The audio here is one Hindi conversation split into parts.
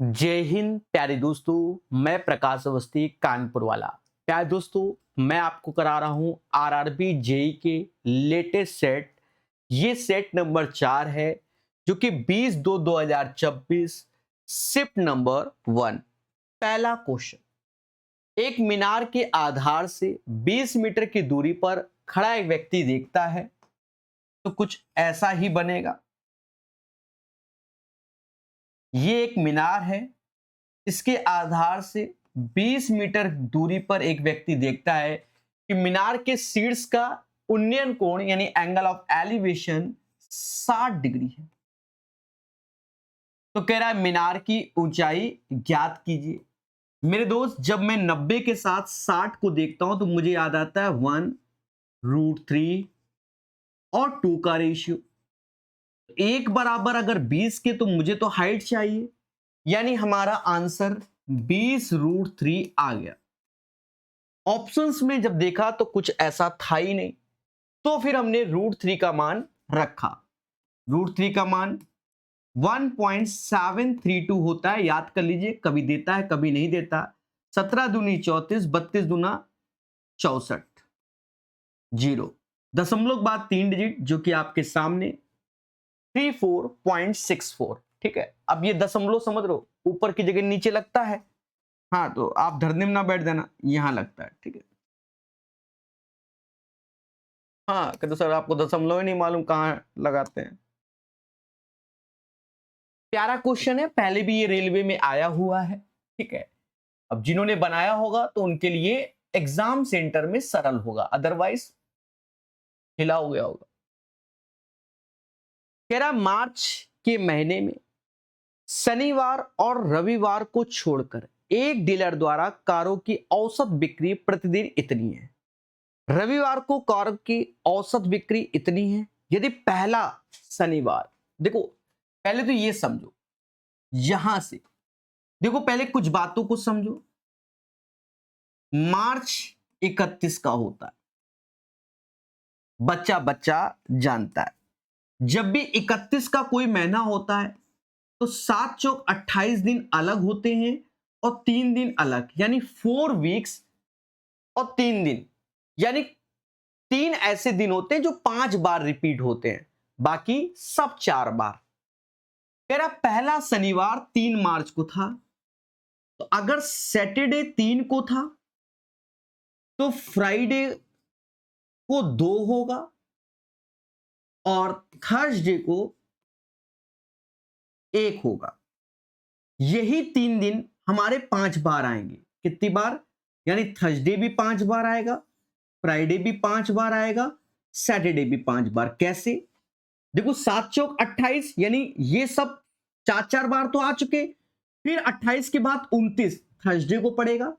जय हिंद प्यारे दोस्तों। मैं प्रकाश अवस्थी कानपुर वाला। प्यारे दोस्तों, मैं आपको करा रहा हूं आरआरबी जेई के लेटेस्ट सेट। ये सेट नंबर 4 है जो कि 20/2/2024 शिफ्ट नंबर 1। पहला क्वेश्चन, एक मीनार के आधार से 20 मीटर की दूरी पर खड़ा एक व्यक्ति देखता है तो कुछ ऐसा ही बनेगा। ये एक मीनार है, इसके आधार से 20 मीटर दूरी पर एक व्यक्ति देखता है कि मीनार के शीर्ष का उन्नयन कोण यानी एंगल ऑफ एलिवेशन 60 डिग्री है। तो कह रहा है मीनार की ऊंचाई ज्ञात कीजिए। मेरे दोस्त, जब मैं 90 के साथ 60 को देखता हूं तो मुझे याद आता है 1√3 और 2 का रेशियो। एक बराबर अगर 20 के तो मुझे तो हाइट चाहिए, यानी हमारा आंसर 20√3 आ गया। ऑप्शंस में जब देखा तो कुछ ऐसा था ही नहीं, तो फिर हमने √3 का मान रखा। √3 का मान 1.732 होता है, याद कर लीजिए। कभी देता है कभी नहीं देता। 17 दूनी 34, 32 दूना 64, 0 दशमलव के बाद 3 डिजिट जो कि आपके सामने 34.64। ठीक है, अब ये दशमलव समझ लो, ऊपर की जगह नीचे लगता है। हाँ, तो आप धरने में ना बैठ देना, यहां लगता है। ठीक है, हाँ कहते सर आपको दशमलव ही नहीं मालूम कहाँ लगाते हैं। प्यारा क्वेश्चन है, पहले भी ये रेलवे में आया हुआ है। ठीक है, अब जिन्होंने बनाया होगा तो उनके लिए एग्जाम सेंटर में सरल होगा, अदरवाइज हिला हो गया होगा। कह रहा मार्च के महीने में शनिवार और रविवार को छोड़कर एक डीलर द्वारा कारों की औसत बिक्री प्रतिदिन इतनी है। रविवार को कार की औसत बिक्री इतनी है। यदि पहला शनिवार, देखो पहले तो ये समझो, यहां से देखो, पहले कुछ बातों को समझो। मार्च 31 का होता है, बच्चा बच्चा जानता है। जब भी 31 का कोई महीना होता है तो 7 चौक 28 दिन अलग होते हैं और 3 दिन अलग, यानी 4 वीक्स और 3 दिन, यानी 3 ऐसे दिन होते हैं जो 5 बार रिपीट होते हैं, बाकी सब 4 बार। मेरा पहला शनिवार 3 मार्च को था, तो अगर सैटरडे 3 को था तो फ्राइडे को 2 होगा और थर्सडे को 1 होगा। यही 3 दिन हमारे 5 बार आएंगे। कितनी बार? यानी थर्सडे भी 5 बार आएगा, फ्राइडे भी 5 बार आएगा, सैटरडे भी 5 बार। कैसे? देखो 7 चौक 28, यानी ये सब 4 बार तो आ चुके। फिर 28 के बाद 29 थर्सडे को पड़ेगा,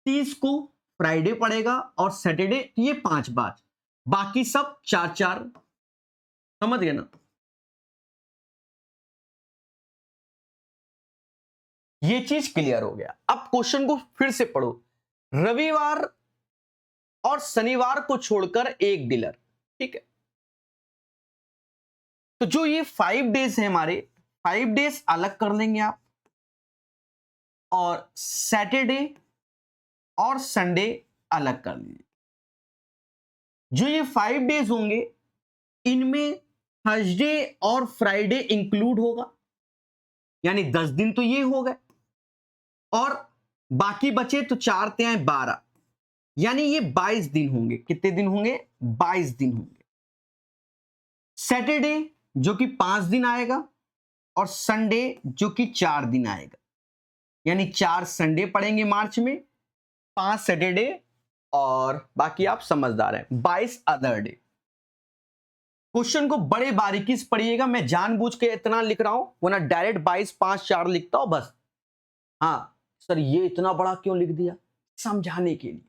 30 को फ्राइडे पड़ेगा और सैटरडे, ये 5 बार, बाकी सब 4। समझ गए ना? ये चीज क्लियर हो गया। अब क्वेश्चन को फिर से पढ़ो। रविवार और शनिवार को छोड़कर एक डीलर। ठीक है, तो जो ये 5 डेज है हमारे, 5 डेज अलग कर लेंगे आप, और सैटरडे और संडे अलग कर लीजिए। जो ये 5 डेज होंगे इनमें थर्सडे और फ्राइडे इंक्लूड होगा, यानी 10 दिन तो ये हो गए, और बाकी बचे तो 4 ते 12, यानी ये 22 दिन होंगे। कितने दिन होंगे? 22 दिन होंगे। सैटरडे जो कि 5 दिन आएगा और संडे जो कि 4 दिन आएगा, यानी 4 संडे पड़ेंगे मार्च में, 5 सैटरडे और बाकी आप समझदार हैं 22 अदर डे। क्वेश्चन को बड़े बारीकी से पढ़िएगा, मैं जानबूझ के इतना लिख रहा हूं, वरना डायरेक्ट 22 5 4 लिखता हूं बस। हाँ सर, ये इतना बड़ा क्यों लिख दिया? समझाने के लिए।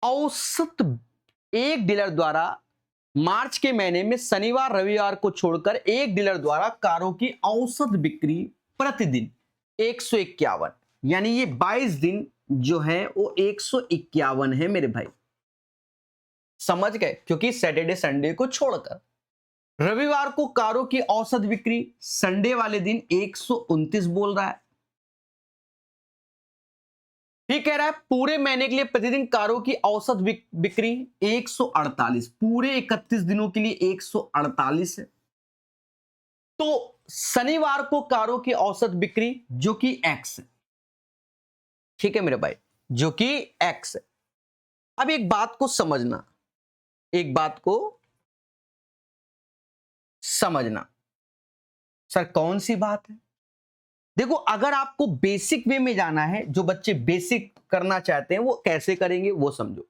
औसत एक डीलर द्वारा मार्च के महीने में शनिवार रविवार को छोड़कर एक डीलर द्वारा कारों की औसत बिक्री प्रतिदिन 151, यानी ये 22 दिन जो है वो 151 है मेरे भाई। समझ गए? क्योंकि सैटरडे संडे को छोड़कर रविवार को कारों की औसत बिक्री संडे वाले दिन 129 बोल रहा है। ठीक कह रहा है पूरे महीने के लिए प्रतिदिन कारों की औसत बिक्री 148, पूरे 31 दिनों के लिए 148 है। तो शनिवार को कारों की औसत बिक्री जो कि x है, ठीक है मेरे भाई, जो कि x है। अब एक बात को समझना, एक बात को समझना, सर कौन सी बात है? देखो अगर आपको बेसिक वे में जाना है, जो बच्चे बेसिक करना चाहते हैं वो कैसे करेंगे वो समझो।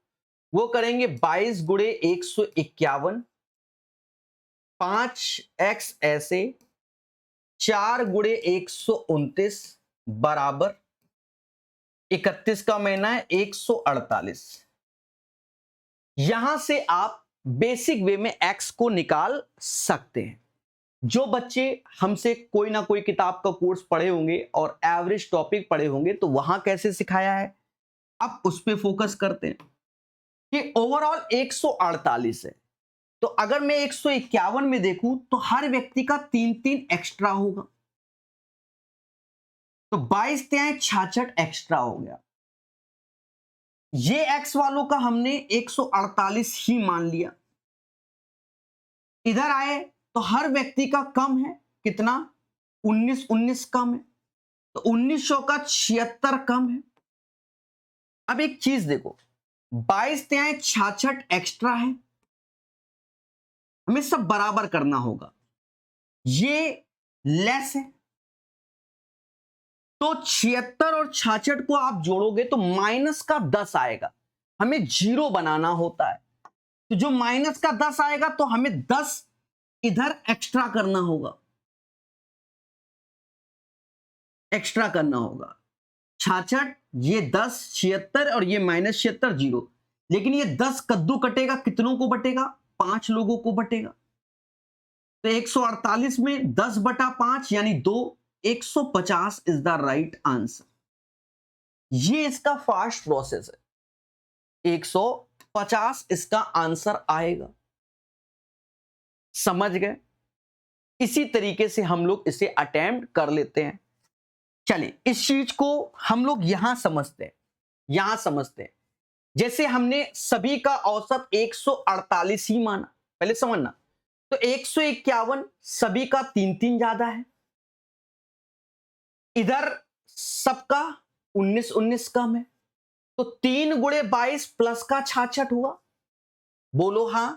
वो करेंगे 22 गुणे 151, 5x ऐसे, 4 गुणे 129 बराबर 31 का महीना है 148। यहां से आप बेसिक वे में x को निकाल सकते हैं। जो बच्चे हमसे कोई ना कोई किताब का कोर्स पढ़े होंगे और एवरेज टॉपिक पढ़े होंगे तो वहां कैसे सिखाया है, अब उस पर फोकस करते हैं कि ओवरऑल 148 है। तो अगर मैं 151 में देखूं तो हर व्यक्ति का 3-3 एक्स्ट्रा होगा, तो 22 तिहाई 66 एक्स्ट्रा हो गया। ये एक्स वालों का हमने 148 ही मान लिया। इधर आए तो हर व्यक्ति का कम है, कितना? 19 कम है, तो 1900 का 76 कम है। अब एक चीज देखो, 22 तिहाई 66 एक्स्ट्रा है, हमें सब बराबर करना होगा। ये लेस है, तो 76 और 66 को आप जोड़ोगे तो माइनस का 10 आएगा, हमें जीरो बनाना होता है। तो जो माइनस का 10 आएगा तो हमें 10 इधर एक्स्ट्रा करना होगा, एक्स्ट्रा करना होगा। 66 ये 10, 76 और ये माइनस 76 जीरो। लेकिन ये 10 कद्दू कटेगा, कितनों को बटेगा? 5 लोगों को बटेगा। तो 148 में 10 बटा 5 यानी 2, 150 इज द राइट आंसर। ये इसका फास्ट प्रोसेस है, 150 इसका आंसर आएगा। समझ गए? इसी तरीके से हम लोग इसे अटेम्प्ट कर लेते हैं। चलिए इस चीज को हम लोग यहां समझते हैं, यहां समझते हैं। जैसे हमने सभी का औसत 148 ही माना, पहले समझना। तो 151 सभी का 3-3 ज्यादा है, इधर सबका 19 कम है, तो 3 गुणे 22 प्लस का 66 हुआ। बोलो हां।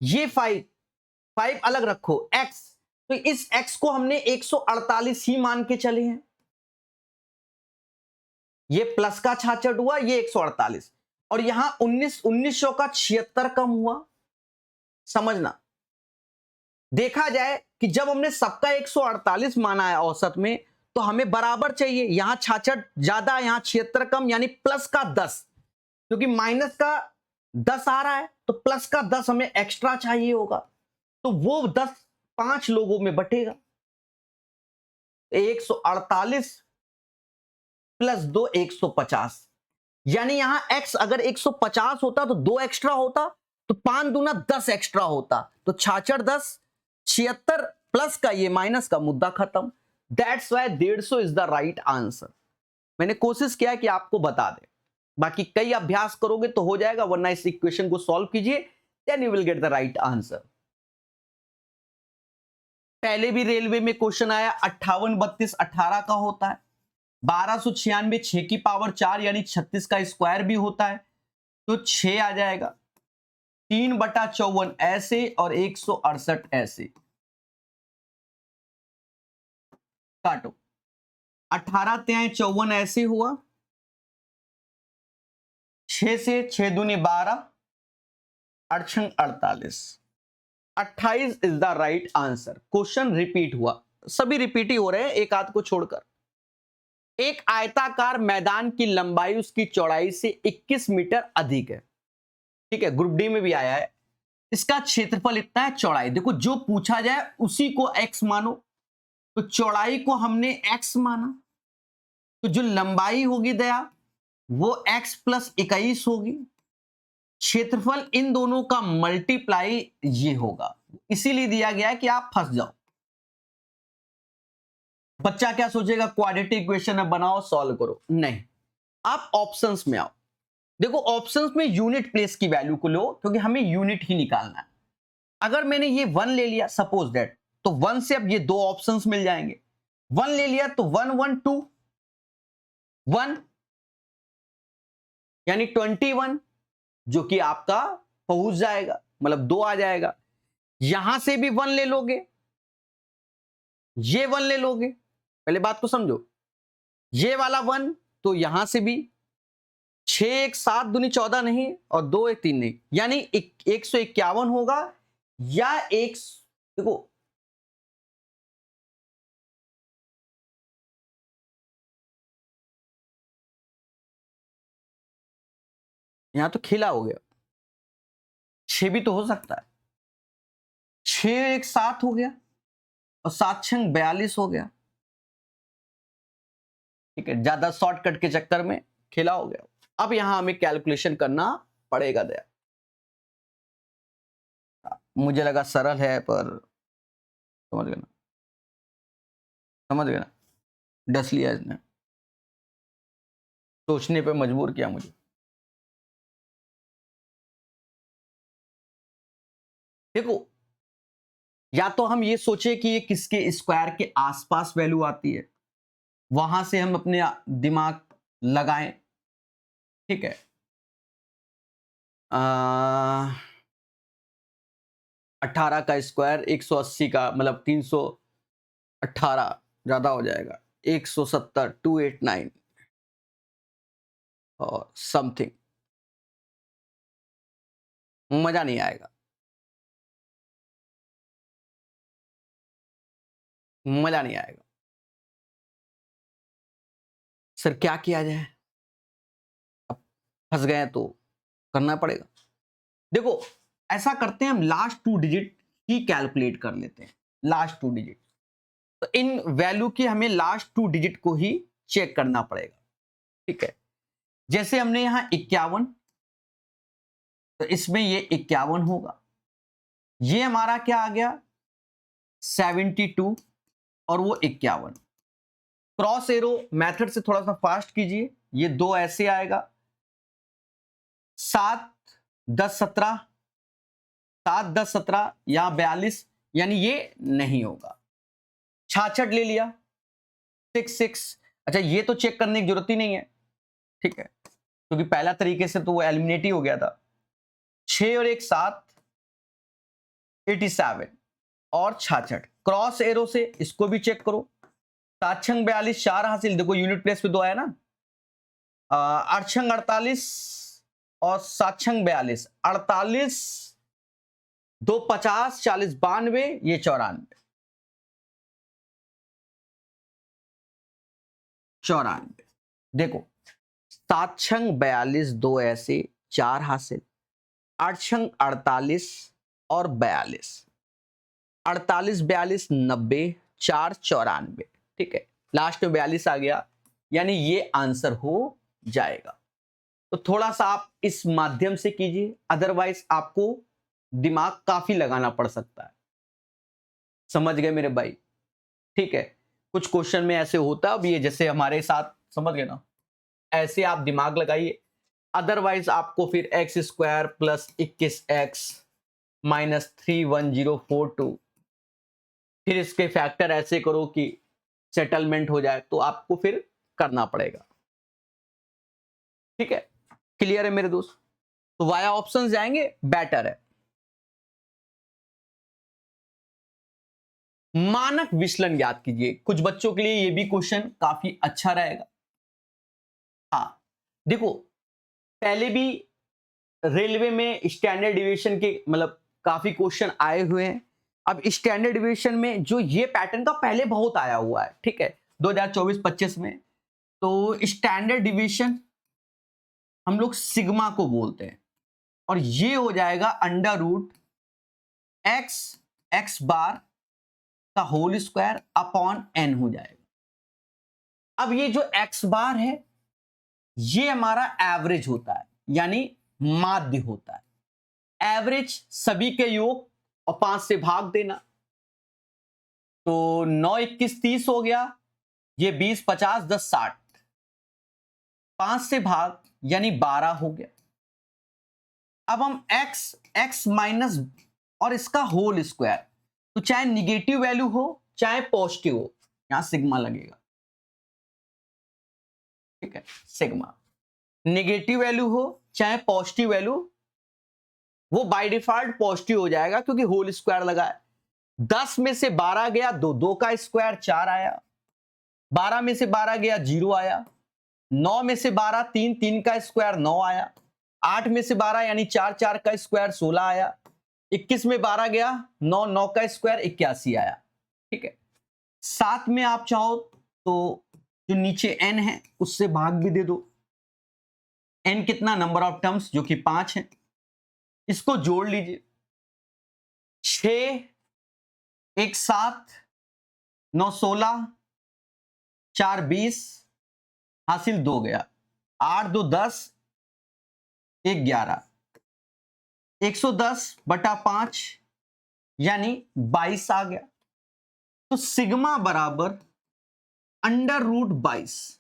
ये 5 अलग रखो, x, तो इस x को हमने 148 ही मान के चले हैं। ये प्लस का 66 हुआ, ये 148, और यहां 1900 का 76 कम हुआ। समझना, देखा जाए कि जब हमने सबका 148 माना है औसत में, तो हमें बराबर चाहिए। यहां 66 ज्यादा, यहां 76 कम, यानी प्लस का 10, क्योंकि माइनस का 10 आ रहा है तो प्लस का 10 हमें एक्स्ट्रा चाहिए होगा। तो वो 10 5 लोगों में बटेगा। 148 प्लस 2 150, यानी यहां x अगर 150 होता तो 2 एक्स्ट्रा होता, तो 5 दूना 10 एक्स्ट्रा होता, तो 66 10 76 प्लस का ये माइनस का, मुद्दा खत्म। That's why 150 is the right answer. मैंने कोशिश किया कि आपको बता दे, बाकी कई अभ्यास करोगे तो हो जाएगा, वरना इस इक्वेशन को सॉल्व कीजिए, then you will get the right answer. पहले भी रेलवे में क्वेश्चन आया, 58 32 18 का होता है, 1296 6 की पावर 4 यानी 36 का स्क्वायर भी होता है, तो 6 आ जाएगा। 3/54 ऐसे और 168 ऐसे, काटो। 18 तिहाई 54 ऐसे हुआ, 6 से 6 दूनी 12, 8 48, 28 is the right answer. Question repeat हुआ, सभी रिपीट ही हो रहे हैं एक आध को छोड़कर। एक आयताकार मैदान की लंबाई उसकी चौड़ाई से 21 मीटर अधिक है, ठीक है, ग्रुप डी में भी आया है। इसका क्षेत्रफल इतना है, चौड़ाई देखो जो पूछा जाए उसी को x मानो, तो चौड़ाई को हमने x माना, तो जो लंबाई होगी दया वो x प्लस 21 होगी। क्षेत्रफल इन दोनों का मल्टीप्लाई ये होगा, इसीलिए दिया गया है कि आप फंस जाओ। बच्चा क्या सोचेगा, क्वाड्रेटिक इक्वेशन है बनाओ सॉल्व करो, नहीं, आप ऑप्शंस में आओ। देखो ऑप्शंस में यूनिट प्लेस की वैल्यू को लो, क्योंकि हमें यूनिट ही निकालना है। अगर मैंने ये 1 ले लिया सपोज दैट, तो 1 से अब ये दो ऑप्शंस मिल जाएंगे। 1 ले लिया तो 1 1 2 1 यानी 21, जो कि आपका पहुंच जाएगा, मतलब 2 आ जाएगा। यहां से भी 1 ले लोगे, ये 1 ले लोगे, पहले बात को समझो, ये वाला 1 तो यहां से भी 6 1 7 दूनी 14 नहीं, और 2 1 3 नहीं, यानी 151 होगा, या एक, देखो यहां तो खिला हो गया, 6 भी तो हो सकता है, 6 1 7 हो गया, और 7 6 42 हो गया, ठीक है, ज्यादा शॉर्टकट के चक्कर में खेला हो गया। अब यहां हमें कैलकुलेशन करना पड़ेगा दया। मुझे लगा सरल है, पर समझ गए ना, समझ गए ना, डस लिया इसने, सोचने पे मजबूर किया मुझे। देखो, या तो हम ये सोचे कि ये किसके स्क्वायर के आसपास वैल्यू आती है, वहां से हम अपने दिमाग लगाएं, ठीक है। 18 का स्क्वायर 180 का, मतलब 318 ज्यादा हो जाएगा, 170 289 और समथिंग, मजा नहीं आएगा, मजा नहीं आएगा। सर क्या किया जाए, अब फंस गए तो करना पड़ेगा। देखो ऐसा करते हैं, हम लास्ट 2 डिजिट ही कैलकुलेट कर लेते हैं, लास्ट 2 डिजिट। तो इन वैल्यू की हमें लास्ट 2 डिजिट को ही चेक करना पड़ेगा, ठीक है। जैसे हमने यहां 51, तो इसमें ये 51 होगा, ये हमारा क्या आ गया 72, और वो 51। क्रॉस एरो मेथड से थोड़ा सा फास्ट कीजिए, ये 2 ऐसे आएगा, 7 10 17, 7 10 17 या 42, यानी ये नहीं होगा। 66 ले लिया, 6 6, अच्छा ये तो चेक करने की जरूरत ही नहीं है, ठीक है, क्योंकि पहला तरीके से तो वो एलिमिनेट ही हो गया था। 6 और 1 7, 87 और 66, क्रॉस एरो से इसको भी चेक करो, 7 6 42 4 हासिल, देखो यूनिट प्लेस पे 2 आया ना, 8 6 48 और 7 6 42, 48 2 50 40 92, ये 94 94। देखो 7 6 42 2 ऐसे, 4 हासिल, 8 6 48 और 42, 48 42 90, 4 94, ठीक है, लास्ट में 42 आ गया, यानी ये आंसर हो जाएगा। तो थोड़ा सा आप इस माध्यम से कीजिए, अदरवाइज आपको दिमाग काफी लगाना पड़ सकता है। समझ गए मेरे भाई, ठीक है। कुछ क्वेश्चन में ऐसे होता है, अब ये जैसे हमारे साथ, समझ गए ना, ऐसे आप दिमाग लगाइए, अदरवाइज आपको फिर x square plus 21x minus 31042, फिर इसके फैक्टर ऐसे करो कि सेटलमेंट हो जाए, तो आपको फिर करना पड़ेगा, ठीक है। क्लियर है मेरे दोस्त, तो वाया ऑप्शन जाएंगे बेटर है। मानक विचलन याद कीजिए, कुछ बच्चों के लिए ये भी क्वेश्चन काफी अच्छा रहेगा। हाँ देखो, पहले भी रेलवे में स्टैंडर्ड डिविएशन के मतलब काफी क्वेश्चन आए हुए हैं। अब स्टैंडर्ड डिविएशन में जो ये पैटर्न का पहले बहुत आया हुआ है, ठीक है, 2024-25 में, तो स्टैंडर्ड डिविएशन हम लोग सिग्मा को बोलते हैं, और ये हो जाएगा अंडर रूट एक्स एक्स बार का होल स्क्वायर अपॉन एन हो जाएगा। अब ये जो एक्स बार है, ये हमारा एवरेज होता है, यानी माध्य होता है। एवरेज सभी के योग और 5 से भाग देना। तो 9 21 30 हो गया, ये 20 50 10 60, 5 से भाग यानी 12 हो गया। अब हम x माइनस और इसका होल स्क्वायर, तो चाहे निगेटिव वैल्यू हो चाहे पॉजिटिव हो, यहां सिग्मा लगेगा। ठीक है, सिग्मा नेगेटिव वैल्यू हो चाहे पॉजिटिव वैल्यू, वो बाय डिफॉल्ट पॉजिटिव हो जाएगा क्योंकि होल स्क्वायर लगा है। 10 में से 12 गया, 2 का स्क्वायर 4 आया। 12 में से 12 गया 0 आया। 9 में से 12 3 का स्क्वायर 9 आया। 8 में से 12 यानी 4 का स्क्वायर 16 आया। 21 में 12 गया 9 का स्क्वायर 81 आया। ठीक है, 7 में आप चाहो तो जो नीचे n है उससे भाग भी दे दो। n कितना, नंबर ऑफ टर्म्स जो कि 5 है, इसको जोड़ लीजिए। 6 1 7 9 16 4 20 हासिल 2 गया। 8 2 10 1 11, 110 बटा 5 यानी 22 आ गया। तो सिग्मा बराबर √22।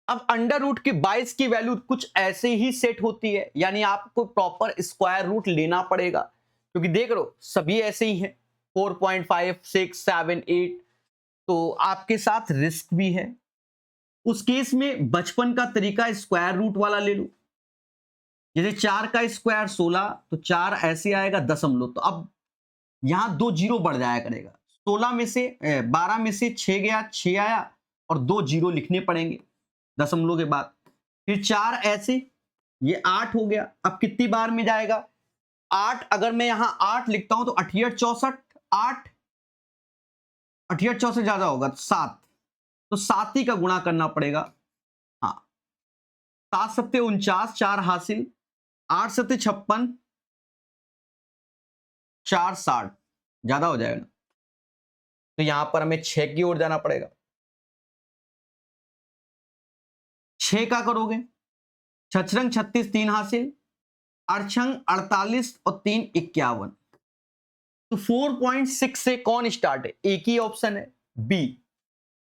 अब √22 की वैल्यू कुछ ऐसे ही सेट होती है, यानी आपको प्रॉपर स्क्वायर रूट लेना पड़ेगा, क्योंकि देख लो सभी ऐसे ही है 4.5 6 7 8, तो आपके साथ रिस्क भी है। उस केस में बचपन का तरीका स्क्वायर रूट वाला ले लो। जैसे 4 का स्क्वायर 16, तो 4 ऐसे आएगा दशमलव, तो अब यहां 2 जीरो बढ़ जाया करेगा। 16 में से 12 में से 6 गया 6 आया और 2 जीरो लिखने पड़ेंगे दशमलव के बाद। फिर 4 ऐसे, ये 8 हो गया। अब कितनी बार में जाएगा 8, अगर मैं यहां 8 लिखता हूं तो 88 64 8, 88 64 ज्यादा होगा 7, तो 7 ही का गुणा करना पड़ेगा। हाँ, 7 सत्ते 49, 4 हासिल, 8 सत्ते 56, 4 60, ज्यादा हो जाएगा, तो यहां पर हमें 6 की ओर जाना पड़ेगा। 6 का करोगे, 6 36 3 हासिल, 8 48 और 3 51, तो 4.6 से कौन स्टार्ट है, एक ही ऑप्शन है बी,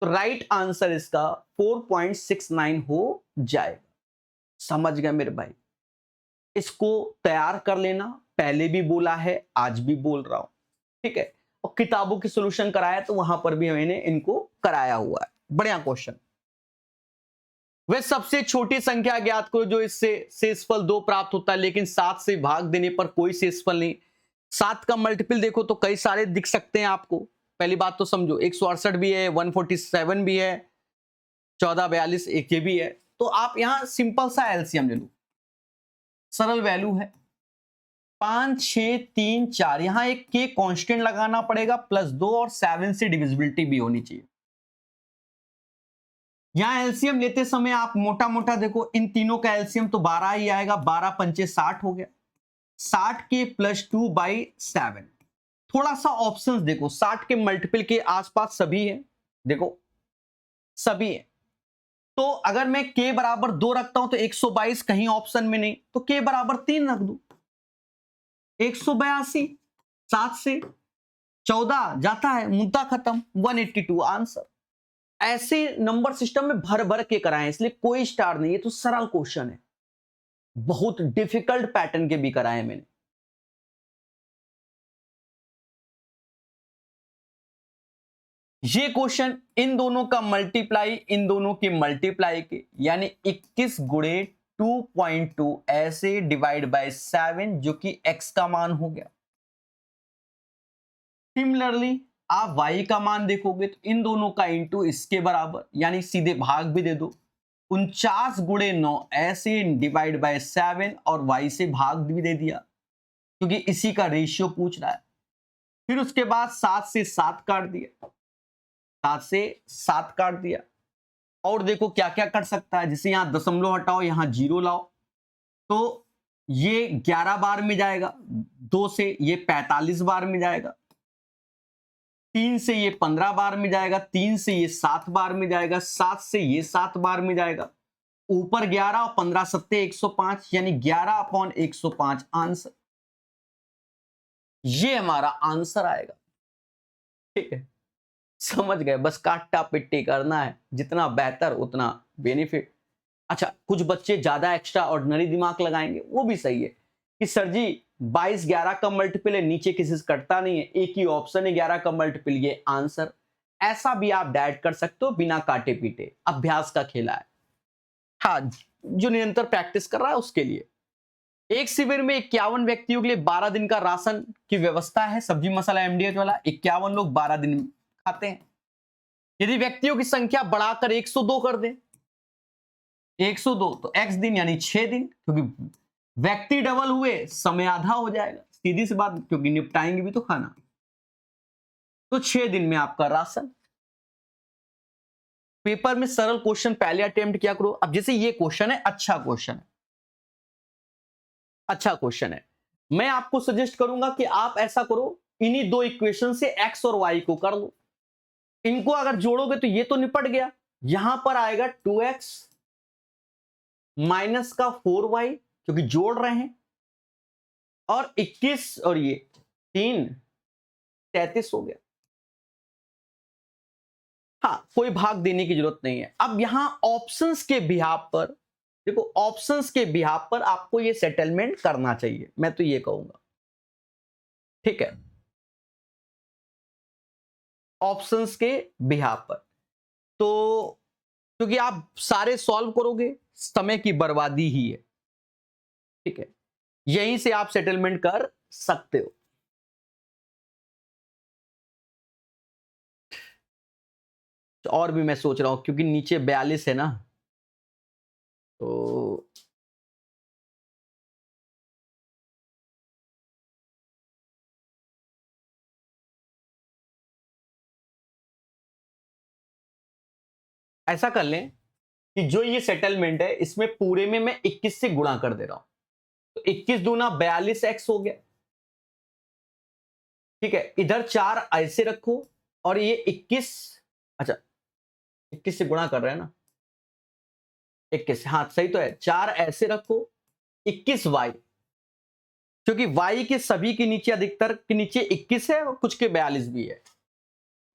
तो राइट आंसर इसका 4.69 हो जाएगा। समझ गए मेरे भाई, इसको तैयार कर लेना, पहले भी बोला है आज भी बोल रहा हूं। ठीक है, और किताबों की सॉल्यूशन कराया तो वहां पर भी मैंने इनको कराया हुआ है। बढ़िया क्वेश्चन। वह सबसे छोटी संख्या ज्ञात करो जो इससे शेषफल 2 प्राप्त होता है, लेकिन 7 से भाग देने पर कोई शेषफल नहीं। 7 का मल्टीपल देखो तो कई सारे दिख सकते हैं आपको। पहली बात तो समझो 168 भी है, 147 भी है, 1442 एक ये भी है। तो आप यहां सिंपल सा एलसीएम ले लो, सरल वैल्यू है 5 6 3 4, यहां एक के कांस्टेंट लगाना पड़ेगा +2 और 7 से डिविजिबिलिटी भी होनी चाहिए। यहां एलसीएम लेते समय आप मोटा मोटा देखो, इन तीनों का एलसीएम तो 12 ही आएगा, 12 पंचे 60 हो गया, 60 के +2/7। थोड़ा सा ऑप्शंस देखो, 60 के मल्टीपल के आसपास सभी है, देखो सभी है। तो अगर मैं k बराबर 2 रखता हूं तो 122 कहीं ऑप्शन में नहीं, तो k बराबर 3 रख दू, 182, 7 से 14 जाता है, मुद्दा खत्म, 182 आंसर। ऐसे नंबर सिस्टम में भर भर के कराए, इसलिए कोई स्टार नहीं, ये तो सरल क्वेश्चन है। बहुत डिफिकल्ट पैटर्न के भी कराए मैंने। ये क्वेश्चन इन दोनों का मल्टीप्लाई इन दोनों की मल्टीप्लाई के, यानी 21 गुणे 2.2 ऐसे डिवाइड बाय 7, जो कि x का मान हो गया। सिमिलरली आप y का मान देखोगे तो इन दोनों का इंटू इसके बराबर, यानी सीधे भाग भी दे दो, 49 गुणे 9 ऐसे डिवाइड बाय 7 और y से भाग भी दे दिया, क्योंकि इसी का रेशियो पूछ रहा है। फिर उसके बाद 7 से 7 काट दिया, 7 से 7 काट दिया। और देखो क्या क्या कर सकता है, जैसे यहां दशमलव हटाओ, यहां जीरो लाओ, तो ये 11 बार में जाएगा, 2 से ये 45 बार में जाएगा, 3 से ये 15 बार में जाएगा, 3 से ये 7 बार में जाएगा, 7 से ये 7 बार में जाएगा, ऊपर 11 और 15 सत्ते 105, यानी 11/105 आंसर। ये हमारा आंसर आएगा। ठीक है, समझ गए, बस काटा पिट्टी करना है, जितना बेहतर उतना बेनिफिट। अच्छा, कुछ बच्चे ज्यादा एक्स्ट्रा ऑर्डिनरी दिमाग लगाएंगे, वो भी सही है कि सर जी 22 11 का मल्टीपल है, नीचे किसी से कटता नहीं है, एक ही ऑप्शन है 11 का मल्टीपल, ये आंसर। ऐसा भी आप डायरेक्ट कर सकते हो बिना काटे पीटे, अभ्यास का खेला है। हाँ, जो निरंतर प्रैक्टिस कर रहा है उसके लिए। एक शिविर में 51 व्यक्तियों के लिए 12 दिन का राशन की व्यवस्था है, सब्जी मसाला एमडीएच वाला। 51 लोग 12 दिन खाते हैं। यदि व्यक्तियों की संख्या बढ़ाकर 102 कर दें, 102 तो x दिन यानी 6 दिन, क्योंकि व्यक्ति डबल हुए समय आधा हो जाएगा, सीधी सी बात, क्योंकि निपटाएंगे भी तो खाना। तो 6 दिन में आपका राशन। पेपर में सरल क्वेश्चन पहले अटेम्प्ट किया करो। अब जैसे ये क्वेश्चन है, अच्छा क्वेश्चन है, अच्छा क्वेश्चन है, मैं आपको सजेस्ट करूंगा कि आप ऐसा करो, इन्हीं दो इक्वेशन से x और y को कर लो। इनको अगर जोड़ोगे तो ये तो निपट गया, यहां पर आएगा 2x माइनस का 4y, क्योंकि जोड़ रहे हैं, और 21 और ये 3 33 हो गया। हाँ, कोई भाग देने की जरूरत नहीं है। अब यहां ऑप्शंस के बिहाफ पर देखो, ऑप्शंस के बिहाफ पर आपको ये सेटलमेंट करना चाहिए, मैं तो ये कहूंगा। ठीक है, ऑप्शंस के बिहाफ पर, तो क्योंकि आप सारे सॉल्व करोगे समय की बर्बादी ही है। ठीक है, यहीं से आप सेटलमेंट कर सकते हो। और भी मैं सोच रहा हूं, क्योंकि नीचे 42 है ना, तो ऐसा कर लें कि जो ये सेटलमेंट है इसमें पूरे में मैं 21 से गुणा कर दे रहा हूं, तो 21 दूना 42x हो गया। ठीक है, इधर 4 ऐसे रखो, और ये 21, अच्छा 21 से गुणा कर रहे हैं ना, 21, हाँ सही तो है, 4 ऐसे रखो, 21y, क्योंकि y के सभी के नीचे, अधिकतर के नीचे 21 है और कुछ के 42 भी है,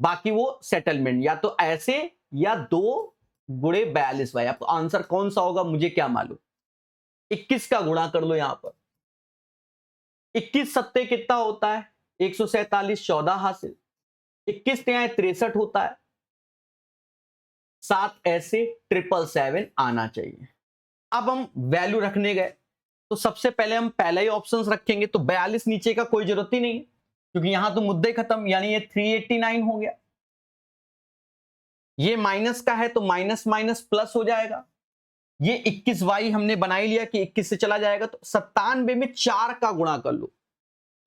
बाकी वो सेटलमेंट या तो ऐसे या 2 गुणे 42y। आपको आंसर कौन सा होगा मुझे क्या मालूम, 21 का गुणा कर लो यहां पर, 21 सत्ते कितना होता है 147, 14 हासिल, 21 तिहाई 63 होता है, 7 ऐसे 777 आना चाहिए। अब हम वैल्यू रखने गए, तो सबसे पहले हम पहला ही ऑप्शन रखेंगे, तो 42 नीचे का कोई जरूरत ही नहीं है, क्योंकि यहां तो मुद्दे खत्म, यानी ये 389 हो गया। ये माइनस का है तो माइनस माइनस प्लस हो जाएगा। ये 21y हमने बना ही लिया कि 21 से चला जाएगा, तो 97 में 4 का गुणा कर लो,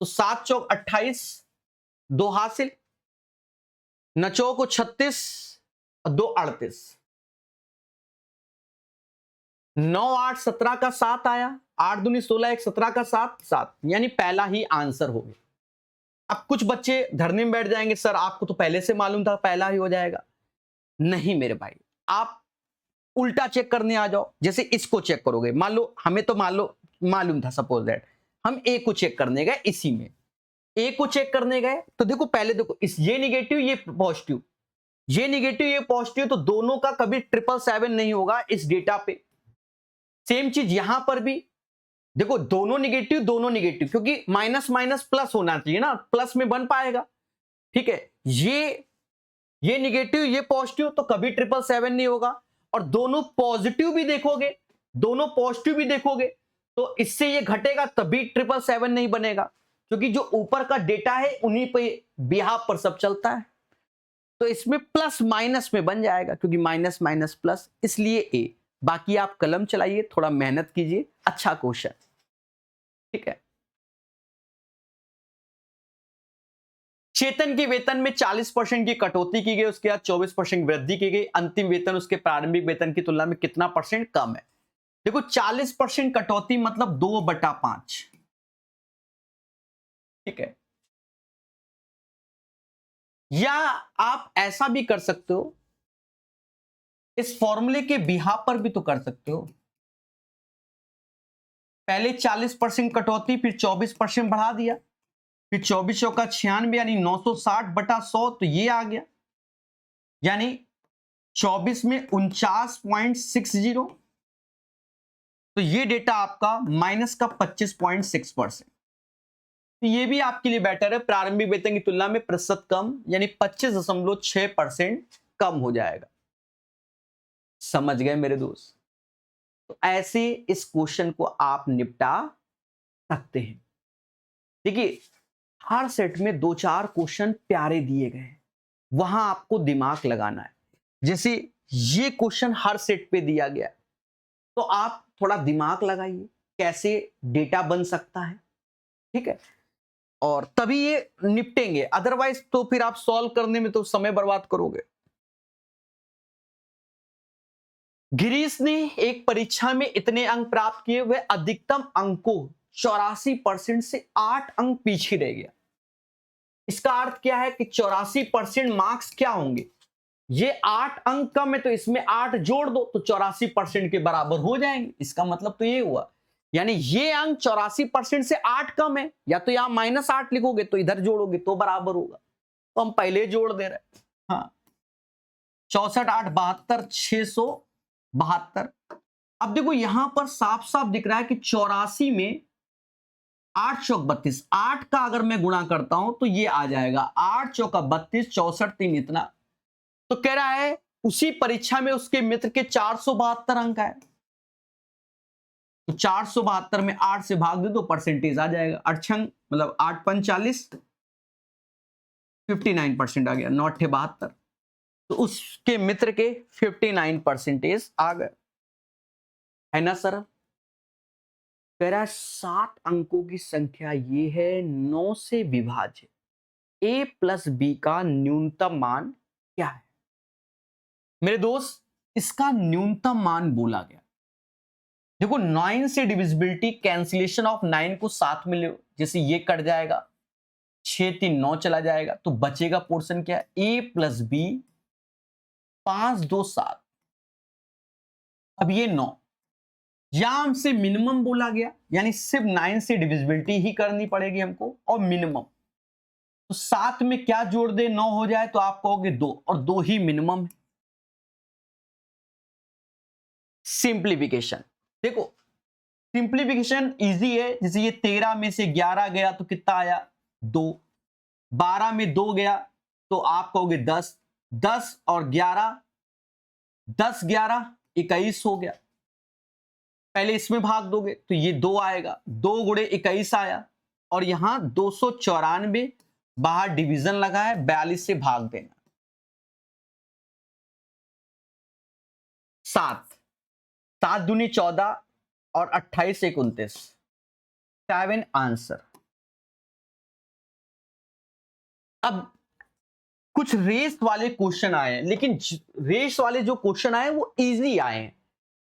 तो 7 चौक 28, 2 हासिल, नचो को 36 और 2 38, 9 8 17 का 7 आया, 8 दूनी 16, 1 17 का 7 7, यानी पहला ही आंसर हो गया। अब कुछ बच्चे धरने में बैठ जाएंगे, सर आपको तो पहले से मालूम था पहला ही हो जाएगा। नहीं मेरे भाई, आप उल्टा चेक करने आ जाओ। जैसे इसको चेक करोगे, मान लो हमें तो मान लो मालूम था, सपोज दैट हम ए को चेक करने गए, इसी में ए को चेक करने गए, तो देखो पहले देखो, इस ये निगेटिव ये पॉजिटिव, ये निगेटिव ये पॉजिटिव, तो दोनों का कभी 777 नहीं होगा इस डेटा पे। सेम चीज यहां पर भी देखो, दोनों निगेटिव, क्योंकि माइनस माइनस प्लस होना चाहिए ना, प्लस में बन पाएगा। ठीक है, ये निगेटिव ये पॉजिटिव, तो कभी 777 नहीं होगा। और दोनों पॉजिटिव भी देखोगे, दोनों पॉजिटिव भी देखोगे, तो इससे ये घटेगा तभी 777 नहीं बनेगा, क्योंकि जो ऊपर का डेटा है उन्हीं पे बिहाफ पर सब चलता है। तो इसमें प्लस माइनस में बन जाएगा, क्योंकि माइनस माइनस प्लस, इसलिए ए। बाकी आप कलम चलाइए, थोड़ा मेहनत कीजिए, अच्छा क्वेश्चन। ठीक है, चेतन के वेतन में 40% की कटौती की गई, उसके बाद 24% वृद्धि की गई, अंतिम वेतन उसके प्रारंभिक वेतन की तुलना में कितना परसेंट कम है। देखो 40% कटौती मतलब 2/5। ठीक है, या आप ऐसा भी कर सकते हो, इस फॉर्मूले के बिहाफ पर भी तो कर सकते हो, पहले 40% कटौती फिर 24% बढ़ा दिया, फिर 24 चौका 96 यानी 960/100, तो ये आ गया, यानी 24 में 49.60, तो ये डेटा आपका माइनस का 25.6%। तो ये भी आपके लिए बेटर है, प्रारंभिक वेतन की तुलना में प्रतिशत कम, यानी 25.6% कम हो जाएगा। समझ गए मेरे दोस्त? तो ऐसे इस क्वेश्चन को आप निपटा सकते हैं। देखिए, हर सेट में 2-4 क्वेश्चन प्यारे दिए गए हैं, वहां आपको दिमाग लगाना है। जैसे ये क्वेश्चन हर सेट पे दिया गया, तो आप थोड़ा दिमाग लगाइए कैसे डेटा बन सकता है, ठीक है, और तभी ये निपटेंगे, अदरवाइज तो फिर आप सॉल्व करने में तो समय बर्बाद करोगे। गिरीश ने एक परीक्षा में इतने अंक प्राप्त किए, वह अधिकतम अंकों 84% से 8 अंक पीछे रह गया। इसका अर्थ क्या है कि 84% मार्क्स क्या होंगे, ये 8 अंक कम है तो इसमें 8 जोड़ दो तो 84% के बराबर हो जाएंगे। इसका मतलब तो ये हुआ, यानी ये अंक 84% से 8 कम है, या तो यहां -8 लिखोगे तो इधर जोड़ोगे तो बराबर होगा, तो हम पहले जोड़ दे रहे। हाँ, 64 8 72 672। अब देखो यहां पर साफ साफ दिख रहा है कि 84 में 8 चौक 32, 8 का अगर मैं गुणा करता हूं तो ये आ जाएगा 8 चौका 32, 64 3 इतना। तो कह रहा है उसी परीक्षा में उसके मित्र के 472 अंक आए, तो 472 में 8 से भाग दे तो परसेंटेज आ जाएगा, 8 मतलब 8 5 40, 59% आ गया, 9 72, तो उसके मित्र के 59% आ गए, है ना सर? कह रहा है 7 अंकों की संख्या ये है 9 से विभाजित a प्लस बी का न्यूनतम मान क्या है? मेरे दोस्त, इसका न्यूनतम मान बोला गया, देखो 9 से डिविजिबिलिटी, कैंसिलेशन ऑफ 9 को 7 में ले, जैसे ये कट जाएगा 6 3 9 चला जाएगा, तो बचेगा पोर्शन क्या है, a प्लस बी 5 2 7। अब ये 9 यहां हमसे मिनिमम बोला गया, यानी सिर्फ 9 से डिविजिबिलिटी ही करनी पड़ेगी हमको और मिनिमम, तो 7 में क्या जोड़ दे 9 हो जाए, तो आप कहोगे 2, और 2 ही मिनिमम है। सिंप्लीफिकेशन, देखो सिंप्लीफिकेशन इजी है, जैसे ये 13 में से 11 गया तो कितना आया 2, 12 में 2 गया तो आप कहोगे 10, 10 और 11, 10 11 21 हो गया, पहले इसमें भाग दोगे तो ये 2 आएगा, 2 गुणे 21 आया, और यहां 294, बाहर डिवीजन लगा है 42 से भाग देना, 7 7 दूनी 14 और 28 1 29, 7 आंसर। अब कुछ रेस वाले क्वेश्चन आए हैं, लेकिन रेस वाले जो क्वेश्चन आए वो इजी आए हैं,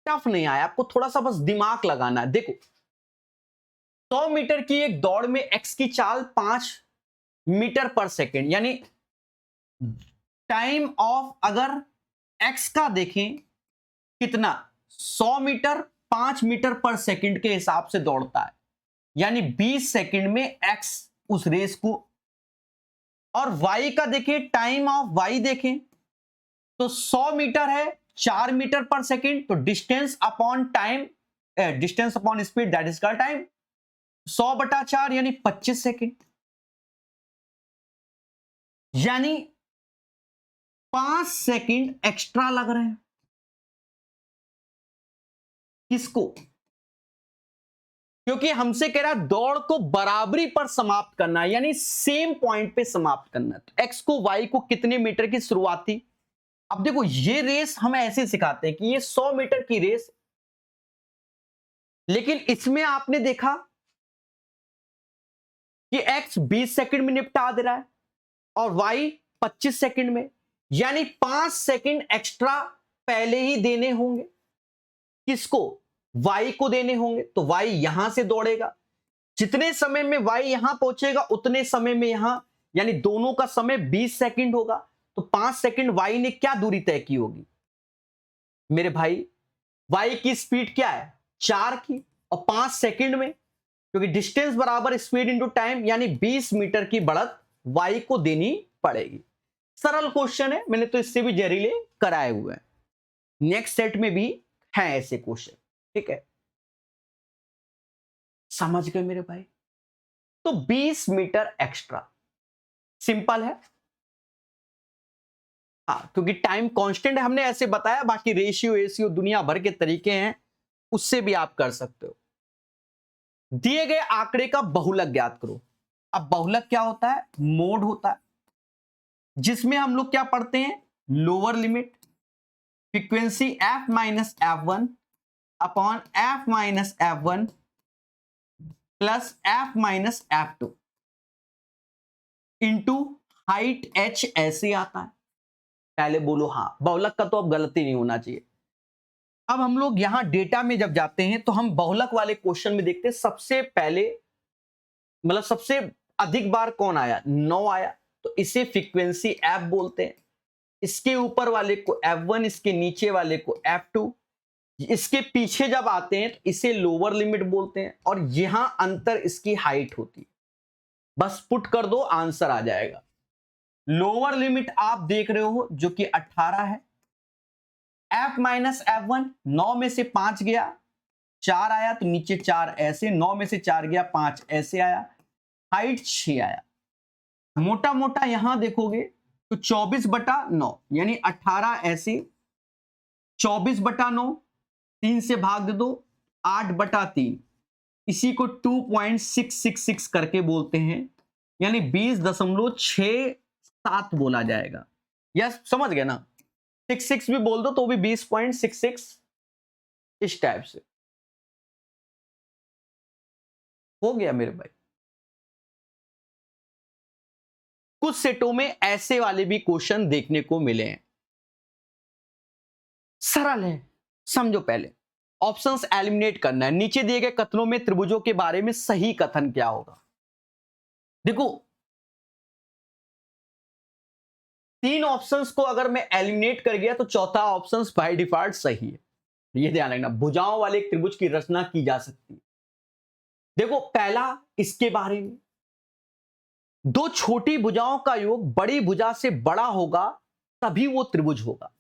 टफ नहीं आया, आपको थोड़ा सा बस दिमाग लगाना है। देखो 100 मीटर की एक दौड़ में x की चाल 5 मीटर पर सेकेंड, यानी टाइम ऑफ अगर x का देखें कितना 100 मीटर 5 मीटर पर सेकेंड के हिसाब से दौड़ता है, यानी 20 सेकेंड में x उस रेस को, और y का देखें टाइम ऑफ y देखें तो 100 मीटर है 4 मीटर पर सेकेंड, तो distance upon time, distance upon speed that is का टाइम 100/4 यानी 25 सेकेंड, यानी 5 सेकेंड एक्स्ट्रा लग रहे हैं किसको, क्योंकि हमसे कह रहा है दौड़ को बराबरी पर समाप्त करना है, यानी सेम पॉइंट पे समाप्त करना है, तो x को y को कितने मीटर की शुरुआती। अब देखो ये रेस हम ऐसे सिखाते हैं कि ये 100 मीटर की रेस, लेकिन इसमें आपने देखा कि x 20 सेकंड में निपटा दे रहा है और y 25 सेकंड में, यानी 5 सेकंड एक्स्ट्रा पहले ही देने होंगे, किसको, y को देने होंगे, तो y यहां से दौड़ेगा, जितने समय में y यहां पहुंचेगा उतने समय में यहां, यानी दोनों का समय 20 सेकंड होगा, तो 5 सेकंड y ने क्या दूरी तय की होगी मेरे भाई, y की स्पीड क्या है 4 की, और 5 सेकंड में क्योंकि डिस्टेंस बराबर स्पीड इंटू टाइम, यानी 20 मीटर की बढ़त y को देनी पड़ेगी। सरल क्वेश्चन है, मैंने तो इससे भी जहरीले कराए हुए हैं। नेक्स्ट सेट में भी हैं ऐसे क्वेश्चन, ठीक है, समझ गए मेरे भाई। तो 20 मीटर एक्स्ट्रा सिंपल है, हाँ, क्योंकि टाइम कांस्टेंट है, हमने ऐसे बताया। बाकी रेशियो एशियो दुनिया भर के तरीके हैं, उससे भी आप कर सकते हो। दिए गए आंकड़े का बहुलक ज्ञात करो। अब बहुलक क्या होता है? मोड होता है, जिसमें हम लोग क्या पढ़ते हैं? Lower limit frequency f minus f1 upon f minus f1 plus f minus f2 into height h ऐसे आता है। पहले बोलो हाँ, बहुलक का तो अब गलती नहीं होना चाहिए। अब हम लोग यहां डेटा में जब जाते हैं तो हम बहुलक वाले क्वेश्चन में देखते हैं सबसे पहले, मतलब सबसे अधिक बार कौन आया? 9 आया, तो इसे फ्रीक्वेंसी f बोलते हैं। इसके ऊपर वाले को f1, इसके नीचे वाले को f2, इसके पीछे जब आते हैं तो इसे लोअर लिमिट बोलते हैं, और यहां अंतर इसकी हाइट होती है। बस पुट कर दो, आंसर आ जाएगा। लोअर लिमिट आप देख रहे हो जो कि 18 है। f माइनस f1, 9 में से 5 गया, 4 आया, तो नीचे 4 ऐसे, 9 में से 4 गया, 5 ऐसे आया, हाइट 6 आया। मोटा मोटा यहां देखोगे तो 24/9, यानी 18 ऐसे, 24/9, 3 से भाग दे दो, 8/3, इसी को 2.666 करके बोलते हैं, यानी 20.67 बोला जाएगा। यस, समझ गए ना? 66 भी बोल दो तो भी 20.66, इस टाइप से हो गया मेरे भाई। कुछ सेटों में ऐसे वाले भी क्वेश्चन देखने को मिले हैं। सरल है, समझो। पहले ऑप्शंस एलिमिनेट करना है। नीचे दिए गए कथनों में त्रिभुजों के बारे में सही कथन क्या होगा? देखो, 3 ऑप्शंस को अगर मैं एलिमिनेट कर गया तो चौथा ऑप्शन बाय डिफॉल्ट सही है। ये ध्यान रखना, भुजाओं वाले एक त्रिभुज की रचना की जा सकती है। देखो, पहला इसके बारे में, दो छोटी भुजाओं का योग बड़ी भुजा से बड़ा होगा तभी वो त्रिभुज होगा।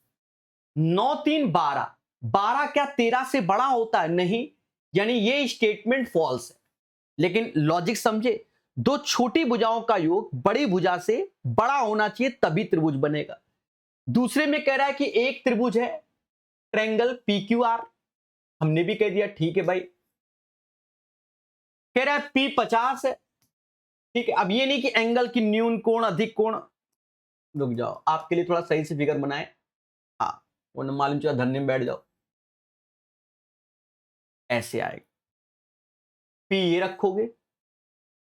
9 3 12, 12 क्या 13 से बड़ा होता है? नहीं, यानी ये स्टेटमेंट फॉल्स है। लेकिन लॉजिक समझे, दो छोटी भुजाओं का योग बड़ी भुजा से बड़ा होना चाहिए तभी त्रिभुज बनेगा। दूसरे में कह रहा है कि एक त्रिभुज है, ट्रायंगल PQR, हमने भी कह दिया ठीक है भाई। कह रहा है P 50 है, ठीक है। अब ये नहीं कि एंगल की न्यून कोण अधिक कोण, रुक जाओ, आपके लिए थोड़ा सही से फिगर बनाए, हाँ, वो न मालूम चला धरने में बैठ जाओ, ऐसे आएगा। P ये रखोगे,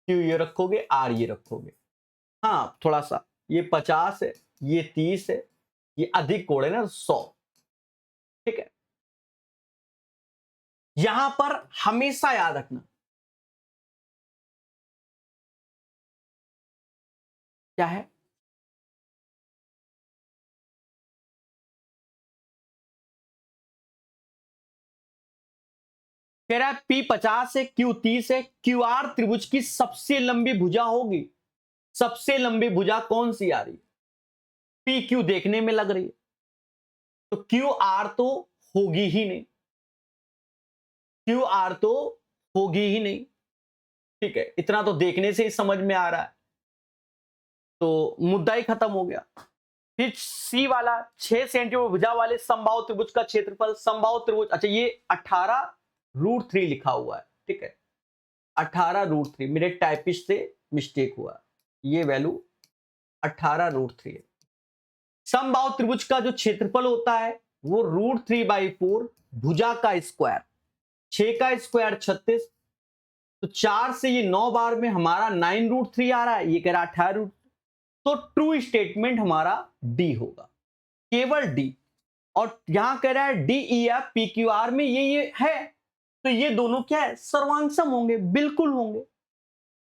Q ये रखोगे, R ये रखोगे, हाँ, थोड़ा सा ये 50 है, ये 30 है, ये अधिक कोण है ना 100, ठीक है। यहां पर हमेशा याद रखना क्या है, कह रहा है P 50 है, Q 30 है, QR त्रिभुज की सबसे लंबी भुजा होगी। सबसे लंबी भुजा कौन सी आ रही है? PQ देखने में लग रही है, तो QR तो होगी ही नहीं, QR तो होगी ही नहीं, ठीक है। इतना तो देखने से ही समझ में आ रहा है, तो मुद्दा ही खत्म हो गया। फिर C वाला, 6 सेंटीमीटर भुजा वाले समबाहु त्रिभुज का क्षेत्रफल, समबाहु त्रिभुज, अच्छा ये 18√3 लिखा हुआ है, ठीक है, 18√3, मेरे टाइपिस्ट से मिस्टेक हुआ, ये वैल्यू 18√3 है। समबाहु त्रिभुज का जो क्षेत्रफल होता है वो √3/4 भुजा का स्क्वायर, 6 का स्क्वायर 36, तो 4 से ये 9 बार में हमारा 9√3 आ रहा है, ये कह रहा 18, तो ट्रू स्टेटमेंट हमारा डी होगा, केवल डी। और यहां कह रहा है DEF PQR में ये है, तो ये दोनों क्या है? सर्वांगसम होंगे, बिल्कुल होंगे।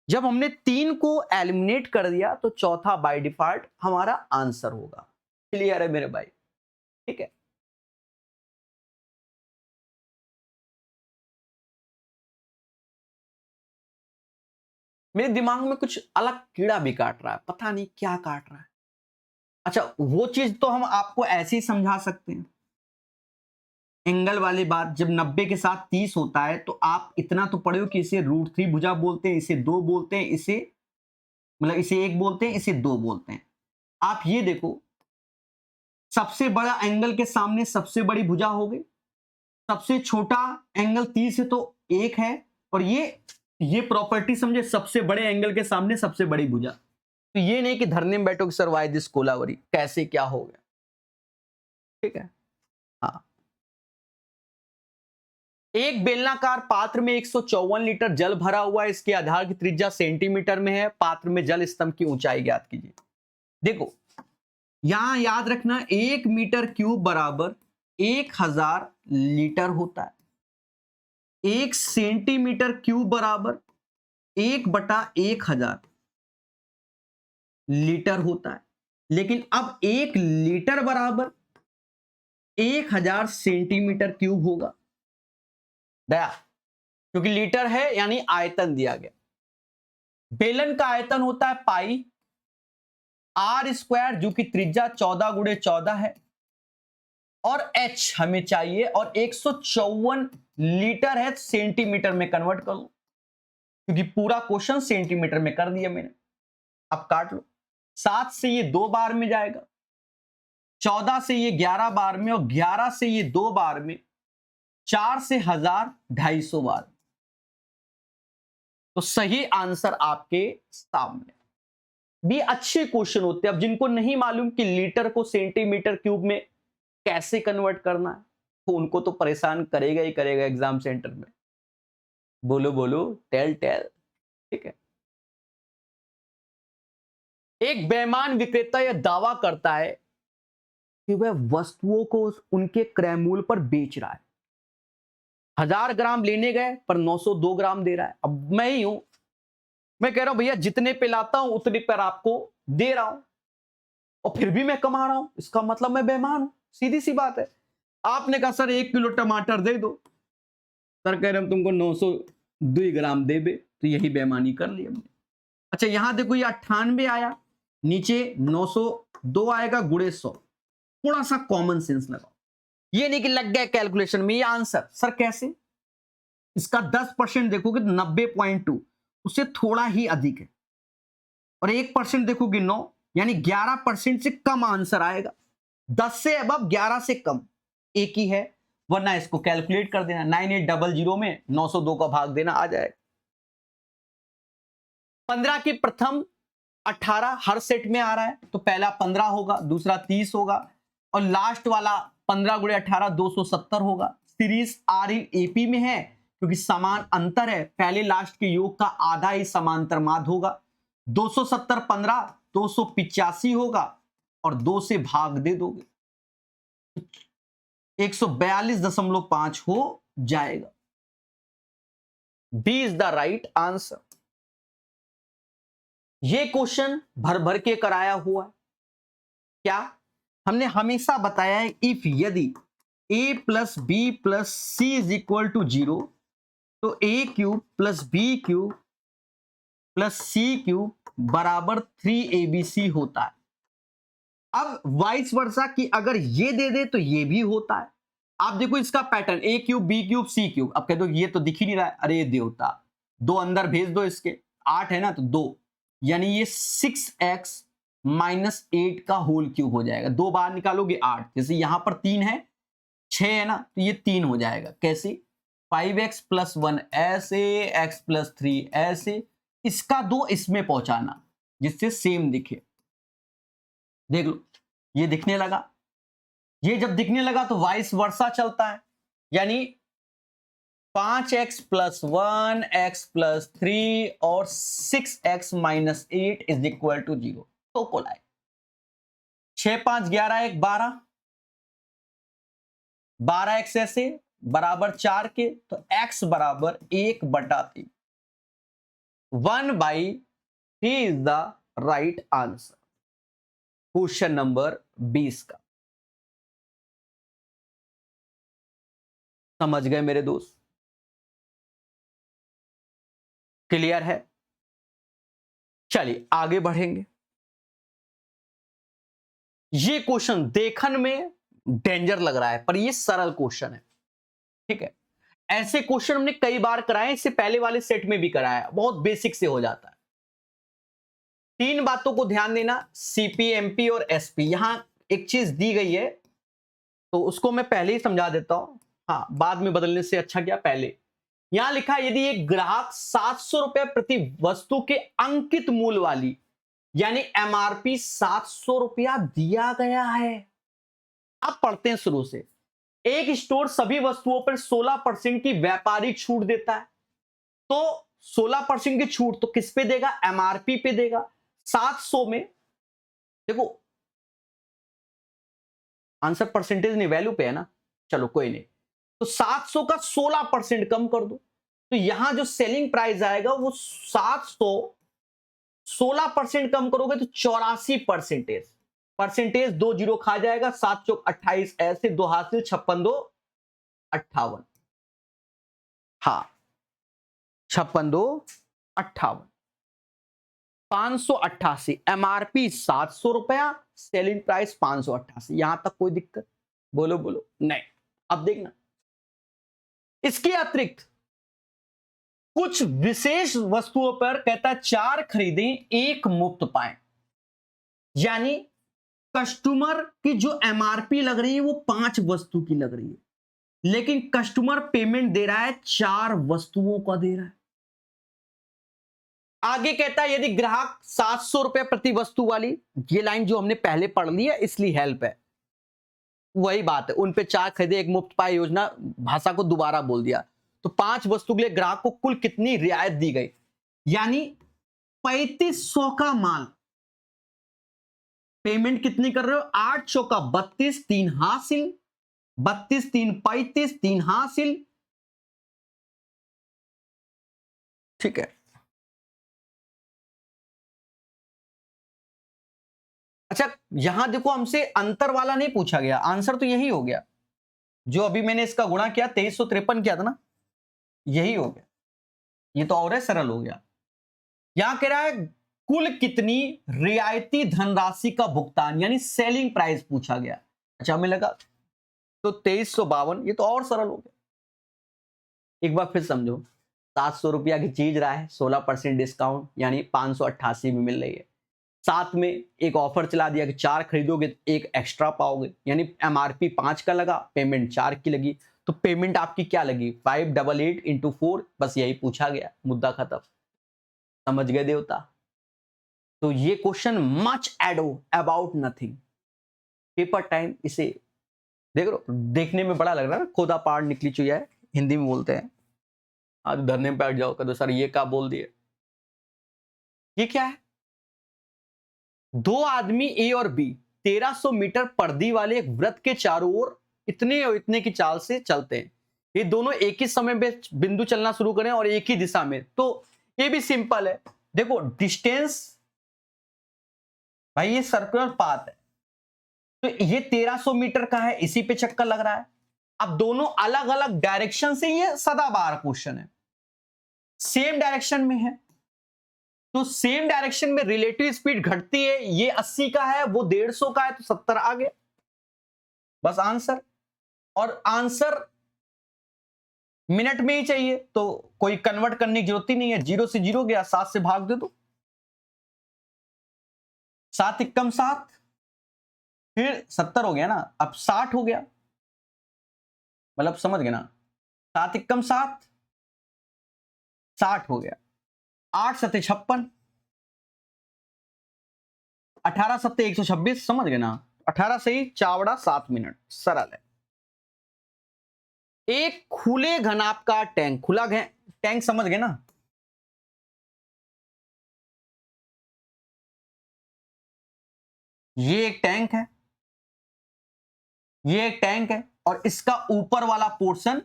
जब हमने 3 को एलिमिनेट कर दिया तो चौथा बाय डिफॉल्ट हमारा आंसर होगा। क्लियर है मेरे भाई? ठीक है। मेरे दिमाग में कुछ अलग कीड़ा भी काट रहा है, पता नहीं क्या काट रहा है। अच्छा, वो चीज तो हम आपको ऐसे ही समझा सकते हैं। एंगल वाली बात, जब 90 के साथ 30 होता है तो आप इतना तो पढ़े हो कि इसे √3 भुजा बोलते हैं, इसे 2 बोलते हैं, इसे मतलब इसे 1 बोलते हैं, इसे 2 बोलते हैं। आप ये देखो, सबसे बड़ा एंगल के सामने सबसे बड़ी भुजा हो गई, सबसे छोटा एंगल 30 है तो 1 है, और ये प्रॉपर्टी समझे, सबसे बड़े एंगल के सामने सबसे बड़ी भुजा। तो ये नहीं कि धरने में बैठो कि सर वाई दिस कोलावरी, कैसे क्या हो गया, ठीक है। हाँ, एक बेलनाकार पात्र में 154 लीटर जल भरा हुआ है, इसके आधार की त्रिज्या सेंटीमीटर में है, पात्र में जल स्तंभ की ऊंचाई ज्ञात कीजिए। देखो, यहां याद रखना 1 मीटर क्यूब बराबर 1000 लीटर होता है, 1 सेंटीमीटर क्यूब बराबर 1/1000 लीटर होता है। लेकिन अब 1 लीटर बराबर 1000 सेंटीमीटर क्यूब होगा, दया, क्योंकि लीटर है यानी आयतन दिया गया। बेलन का आयतन होता है पाई r², जो कि त्रिज्या 14 × 14 है, और h हमें चाहिए, और 154 लीटर है, सेंटीमीटर में कन्वर्ट कर लो, क्योंकि पूरा क्वेश्चन सेंटीमीटर में कर दिया मैंने। अब काट लो, 7 से ये 2 बार में जाएगा, 14 से ये 11 बार में, और 11 से ये 2 बार में, 4 से 1000, 250 बार। तो सही आंसर आपके सामने। भी अच्छे क्वेश्चन होते हैं। अब जिनको नहीं मालूम कि लीटर को सेंटीमीटर क्यूब में कैसे कन्वर्ट करना है, तो उनको तो परेशान करेगा ही करेगा एग्जाम सेंटर में। बोलो बोलो, टेल टेल, ठीक है। एक बेईमान विक्रेता यह दावा करता है कि वह वस्तुओं को उनके क्रय मूल्य पर बेच रहा है। 1000 ग्राम लेने गए पर 902 ग्राम दे रहा है। अब मैं ही हूं, मैं कह रहा हूं भैया जितने पे लाता हूं उतने पर आपको दे रहा हूं, और फिर भी मैं कमा रहा हूं, इसका मतलब मैं बेईमान हूं। सीधी सी बात है। आपने कहा सर 1 किलो टमाटर दे दो, सर कह रहे हम तुमको 902 ग्राम दे दे, तो यही बेईमानी कर ली हमने। अच्छा, यहां देखो ये 98 आया, नीचे 902 आएगा, गुणे 100। थोड़ा सा कॉमन सेंस लगाओ, ये नहीं कि लग गया कैलकुलेशन में ये आंसर। सर कैसे? इसका 10% देखोगे तो 90.2, उससे थोड़ा ही अधिक है, और 1% देखोगे 9, यानी 11% से कम आंसर आएगा। 10 से अब 11 से कम एक ही है, वरना इसको कैलकुलेट कर देना, 9800 में 902 का भाग देना, आ जाएगा। 15 के प्रथम 18 हर सेट में आ रहा है, तो पहला 15 होगा, दूसरा 30 होगा, और लास्ट वाला 15 × 18 270 होगा। सीरीज आर एपी में है क्योंकि समान अंतर है, पहले लास्ट के योग का आधा ही समांतर माध्य होगा। 270 15 285 होगा, और 2 से भाग दे दोगे 142.5 हो जाएगा। B is the right answer. ये क्वेश्चन भर भर के कराया हुआ है। क्या हमने हमेशा बताया है, इफ यदि a + b + c = 0, तो a³ + b³ + c³ बराबर 3abc होता है। अब वाइस वर्सा की अगर ये दे दे तो ये भी होता है। आप देखो इसका पैटर्न, a³ b³ c³, अब कह दो ये तो दिख ही नहीं रहा है, अरे देवता, 2 अंदर भेज दो, इसके 8 है ना, तो 2, यानी ये 6x - 8 का होल क्यूब हो जाएगा। 2 बाहर निकालोगे 8, जैसे यहां पर 3 है, 6 है ना, तो ये 3 हो जाएगा। कैसे? 5x + 1 ऐसे, x + 3 ऐसे, इसका 2 इसमें पहुंचाना जिससे सेम दिखे। देख लो ये दिखने लगा, ये जब दिखने लगा तो वाइस वर्सा चलता है, यानी 5x + 1 x + 3 और 6x - 8 = 0। तो कोलाए 6 5 11 1 12, 12x ऐसे बराबर 4 के, तो x बराबर 1/3, 1/3 is the right answer question number 20 का। समझ गए मेरे दोस्त? क्लियर है? चलिए आगे बढ़ेंगे। ये क्वेश्चन देखन में डेंजर लग रहा है पर ये सरल क्वेश्चन है, ठीक है। ऐसे क्वेश्चन हमने कई बार कराए, इससे पहले वाले सेट में भी कराया, बहुत बेसिक से हो जाता है। तीन बातों को ध्यान देना, सीपी, एमपी और एसपी। यहां एक चीज दी गई है तो उसको मैं पहले ही समझा देता हूं, हाँ बाद में बदलने से अच्छा क्या पहले। यहां लिखा है यदि एक ग्राहक 700 रुपए प्रति वस्तु के अंकित मूल्य वाली यानी एमआरपी 700 रुपया दिया गया है। अब पढ़ते हैं शुरू से। एक स्टोर सभी वस्तुओं पर 16% की व्यापारिक छूट देता है, तो 16% की छूट तो किस पे देगा, एमआरपी पे देगा। 700 में देखो आंसर परसेंटेज नहीं वैल्यू पे है ना, चलो कोई नहीं, तो 700 का 16% कम कर दो, तो यहां जो सेलिंग प्राइस आएगा वो 700 16% कम करोगे तो 84%। परसेंटेज 2 जीरो खा जाएगा, 7 चौक 28, ऐसे दो हासिल 56 2 58। हाँ 56 2 58, 588। एमआरपी 700 रुपया, सेलिंग प्राइस 588। यहां तक कोई दिक्कत, बोलो बोलो नहीं। अब देखना इसके अतिरिक्त कुछ विशेष वस्तुओं पर कहता है 4 खरीदें 1 मुफ्त पाएं, यानी कस्टमर की जो एमआरपी लग रही है वो 5 वस्तु की लग रही है, लेकिन कस्टमर पेमेंट दे रहा है 4 वस्तुओं का दे रहा है। आगे कहता है यदि ग्राहक 700 रुपए प्रति वस्तु वाली, ये लाइन जो हमने पहले पढ़ ली है इसलिए हेल्प है, वही बात है, उन पे 4 खरीदे 1 मुफ्त पाए योजना, भाषा को दोबारा बोल दिया। तो 5 वस्तु के लिए ग्राहक को कुल कितनी रियायत दी गई, यानी 3500 का माल, पेमेंट कितनी कर रहे हो, 8 चौका 32, 3 हासिल, 32 3 35, 3 हासिल, ठीक है। अच्छा यहां देखो हमसे अंतर वाला नहीं पूछा गया, आंसर तो यही हो गया, जो अभी मैंने इसका गुणा किया 2353 किया था ना, यही हो गया। ये तो और है सरल हो गया। यहां कह रहा है कुल कितनी रियायती धनराशि का भुगतान, यानी सेलिंग प्राइस पूछा गया। अच्छा हमें लगा तो 2352, ये तो और सरल हो गया। एक बार फिर समझो, 700 रुपया की चीज रहा है, 16% डिस्काउंट यानी 588 में मिल रही है। साथ में एक ऑफर चला दिया कि 4 खरीदोगे तो 1 एक्स्ट्रा पाओगे, यानी एमआरपी 5 का लगा, पेमेंट 4 की लगी, तो पेमेंट आपकी क्या लगी 588 इंटू 4, बस यही पूछा गया, मुद्दा खत्म। समझ गए देवता। तो ये question much ado about nothing, paper time, इसे देख लो, देखने में बड़ा लग रहा है ना, खोदा पहाड़ निकली चुया है, हिंदी में बोलते हैं। आज धरने में बैठ जाओ कदो सर ये क्या बोल दिए। ये क्या है, दो आदमी ए और बी 1300 मीटर पर्दी वाले एक वृत्त के चारों ओर इतने और इतने की चाल से चलते हैं। ये दोनों एक ही समय में बिंदु चलना शुरू करें और एक ही दिशा में, तो ये भी सिंपल है। देखो डिस्टेंस भाई ये सर्कुलर पाथ है, तो ये 1300 मीटर का है, इसी पे चक्कर लग रहा है। अब दोनों अलग अलग डायरेक्शन से, ये सदाबहार क्वेश्चन है, सेम डायरेक्शन में है, तो सेम डायरेक्शन में रिलेटिव स्पीड घटती है, ये 80 का है वो 150 का है, तो 70 आ गया, बस आंसर। और आंसर मिनट में ही चाहिए तो कोई कन्वर्ट करने की जरूरत ही नहीं है, 0 से 0 गया, 7 से भाग दे दो, 7 एकम 7, फिर 70 हो गया ना, अब 60 हो गया, मतलब समझ गए ना, 7 एकम 7, 60 हो गया, 8 सत्ते 56, 18 सत्ते 126, समझ गए ना, 18 से ही चावड़ा 7 मिनट, सरल है। एक खुले घनाभ का टैंक, खुला टैंक समझ गए ना, ये एक टैंक है, ये एक टैंक है, और इसका ऊपर वाला पोर्शन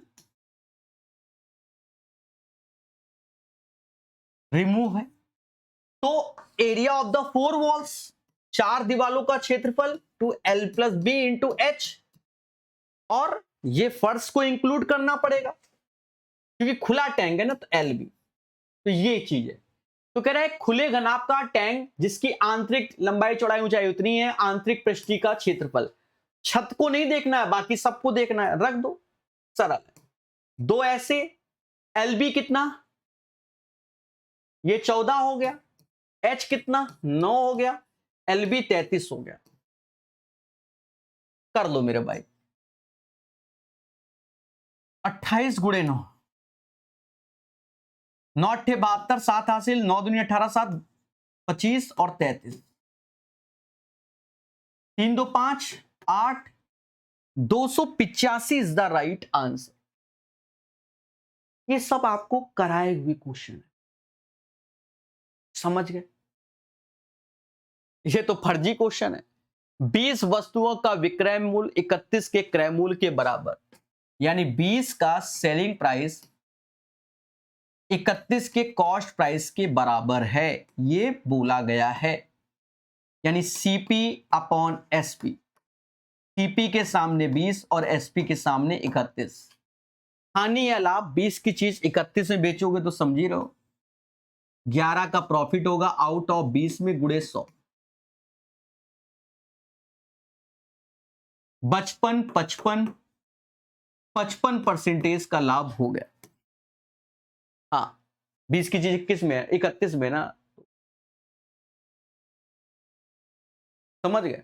रिमूव है, तो एरिया ऑफ द 4 वॉल्स, 4 दीवालों का क्षेत्रफल, two L plus B into H, और ये फर्श को इंक्लूड करना पड़ेगा क्योंकि खुला टैंक है ना, तो एल बी, तो ये चीज है। तो कह रहा है खुले घनाभ का टैंक जिसकी आंतरिक लंबाई चौड़ाई ऊंचाई उतनी है, आंतरिक पृष्ठ का क्षेत्रफल। छत को नहीं देखना है, बाकी सबको देखना है, रख दो, सरल है। दो ऐसे, एलबी कितना, ये 14 हो गया, एच कितना 9 हो गया, एलबी 33 हो गया। कर लो मेरे भाई, 28 गुणे 9, 9 अट्ठे 72, 7 हासिल, 9 दूनी 18, 7 25 और 33, 3 2 5 8, 285 इज द राइट आंसर। ये सब आपको कराए हुए क्वेश्चन है, समझ गए? ये तो फर्जी क्वेश्चन है। 20 वस्तुओं का विक्रय मूल्य 31 के क्रय मूल्य के बराबर, यानी 20 का सेलिंग प्राइस 31 के कॉस्ट प्राइस के बराबर है, ये बोला गया है। यानी सीपी अपॉन एसपी, सीपी के सामने 20 और एसपी के सामने 31। हानि या लाभ, 20 की चीज 31 में बेचोगे तो समझी रहो 11 का प्रॉफिट होगा आउट ऑफ 20 में गुणे 100। 55% का लाभ हो गया। हाँ, 20 की चीज 21 में है, 31 में ना, समझ गए?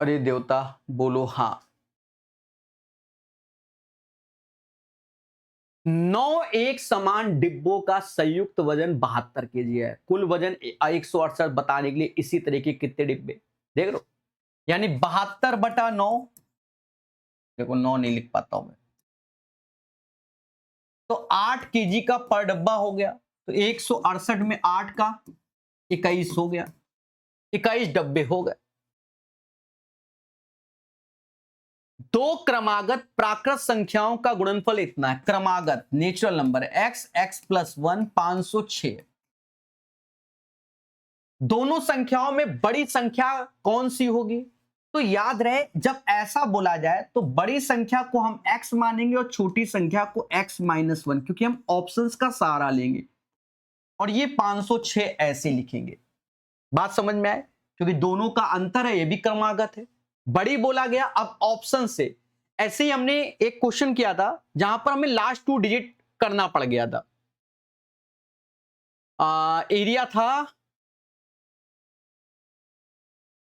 अरे देवता बोलो हाँ। 9 एक समान डिब्बों का संयुक्त वजन 72 केजी है। कुल वजन 168 बताने के लिए इसी तरह के कितने डिब्बे, देख लो, यानी 72/9, देखो 9 नहीं लिख पाता हूं मैं, तो 8 केजी का पर डब्बा हो गया। तो 168 में 8 का 21 हो गया, 21 डब्बे हो गए। दो क्रमागत प्राकृत संख्याओं का गुणनफल इतना है, क्रमागत नेचुरल नंबर x, x + 1 506। दोनों संख्याओं में बड़ी संख्या कौन सी होगी? तो याद रहे जब ऐसा बोला जाए तो बड़ी संख्या को हम x मानेंगे और छोटी संख्या को x - 1, क्योंकि हम ऑप्शंस का सहारा लेंगे, और ये 506 ऐसे लिखेंगे। बात समझ में आए? क्योंकि दोनों का अंतर है, ये भी क्रमागत है, बड़ी बोला गया। अब ऑप्शन से ऐसे ही हमने एक क्वेश्चन किया था जहां पर हमें लास्ट 2 डिजिट करना पड़ गया था। एरिया था,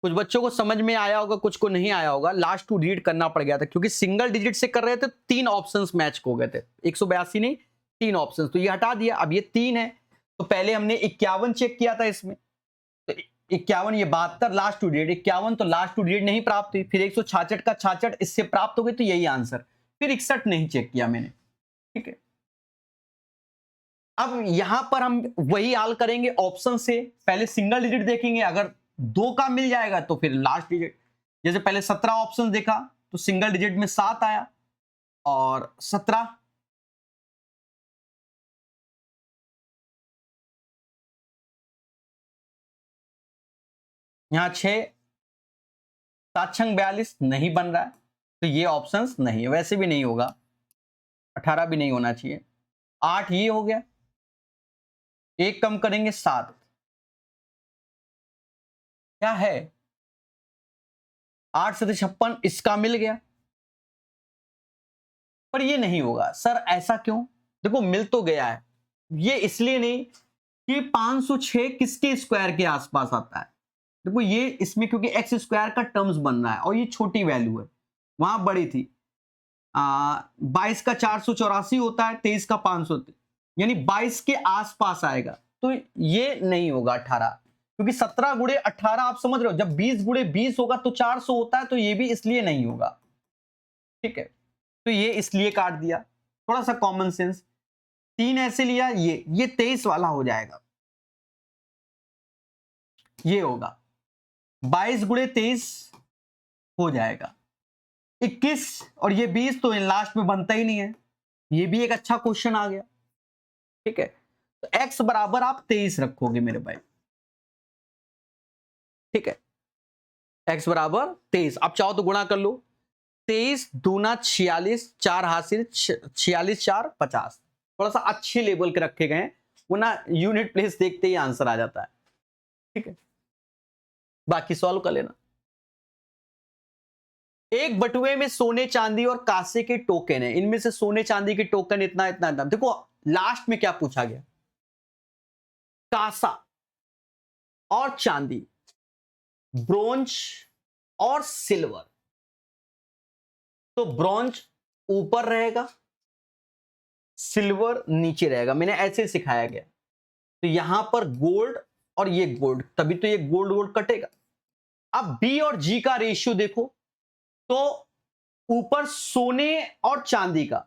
कुछ बच्चों को समझ में आया होगा, कुछ को नहीं आया होगा। लास्ट 2 डिजिट करना पड़ गया था क्योंकि सिंगल डिजिट से कर रहे थे, 3 ऑप्शंस मैच हो गए थे, 182 नहीं 3 ऑप्शंस, तो ये हटा दिया। अब ये 3 है, तो पहले हमने 51 चेक किया था इसमें, तो 51, ये 72 लास्ट 2 डिजिट, 51 तो लास्ट 2 डिजिट नहीं प्राप्त हुई, फिर 166 का 66 इससे प्राप्त हो गई, तो यही आंसर। फिर 61 नहीं चेक किया मैंने, ठीक है। अब यहां पर हम वही हाल करेंगे ऑप्शन से, पहले सिंगल डिजिट देखेंगे, अगर 2 का मिल जाएगा तो फिर लास्ट डिजिट। जैसे पहले 17 ऑप्शन देखा तो सिंगल डिजिट में 7 आया और 17, यहां 6, 7 छंग 42 नहीं बन रहा है, तो ये ऑप्शंस नहीं है, वैसे भी नहीं होगा, 18 भी नहीं होना चाहिए। 8 ये हो गया, एक कम करेंगे 7, क्या है 8 से 56, इसका मिल गया, पर ये नहीं होगा। सर ऐसा क्यों? देखो मिल तो गया है, ये इसलिए नहीं कि 506 किसके स्क्वायर के आसपास आता है। देखो ये इसमें क्योंकि एक्स स्क्वायर का टर्म्स बन रहा है और ये छोटी वैल्यू है, वहां बड़ी थी। 22 का 484 होता है, 23 का 500, यानी 22 के आसपास आएगा, तो ये नहीं होगा 18, क्योंकि 17 गुणे 18 आप समझ रहे हो, जब 20 गुणे 20 होगा तो 400 होता है, तो ये भी इसलिए नहीं होगा, ठीक है। तो ये इसलिए काट दिया, थोड़ा सा कॉमन सेंस। 3 ऐसे लिया, ये 23 वाला हो जाएगा, ये होगा 22 गुणे 23 हो जाएगा, 21 और ये 20 तो लास्ट में बनता ही नहीं है, ये भी एक अच्छा क्वेश्चन आ गया, ठीक है। तो x बराबर आप 23 रखोगे मेरे भाई, ठीक है, x बराबर 23। आप चाहो तो गुणा कर लो, 23 दूना 46, 4 हासिल 46 4 50, थोड़ा सा अच्छे लेवल के रखे गए हैं, वो ना यूनिट प्लेस देखते ही आंसर आ जाता है। ठीक है, बाकी सॉल्व कर लेना। एक बटुए में सोने चांदी और कांसे के टोकन है, इनमें से सोने चांदी के टोकन इतना इतना इतना। देखो लास्ट में क्या पूछा गया, कांसा और चांदी, ब्रोंज और सिल्वर। तो ब्रोंज ऊपर रहेगा, सिल्वर नीचे रहेगा, मैंने ऐसे सिखाया गया। तो यहां पर गोल्ड और ये गोल्ड, तभी तो ये गोल्ड गोल्ड कटेगा। अब बी और जी का रेशियो देखो, तो ऊपर सोने और चांदी का,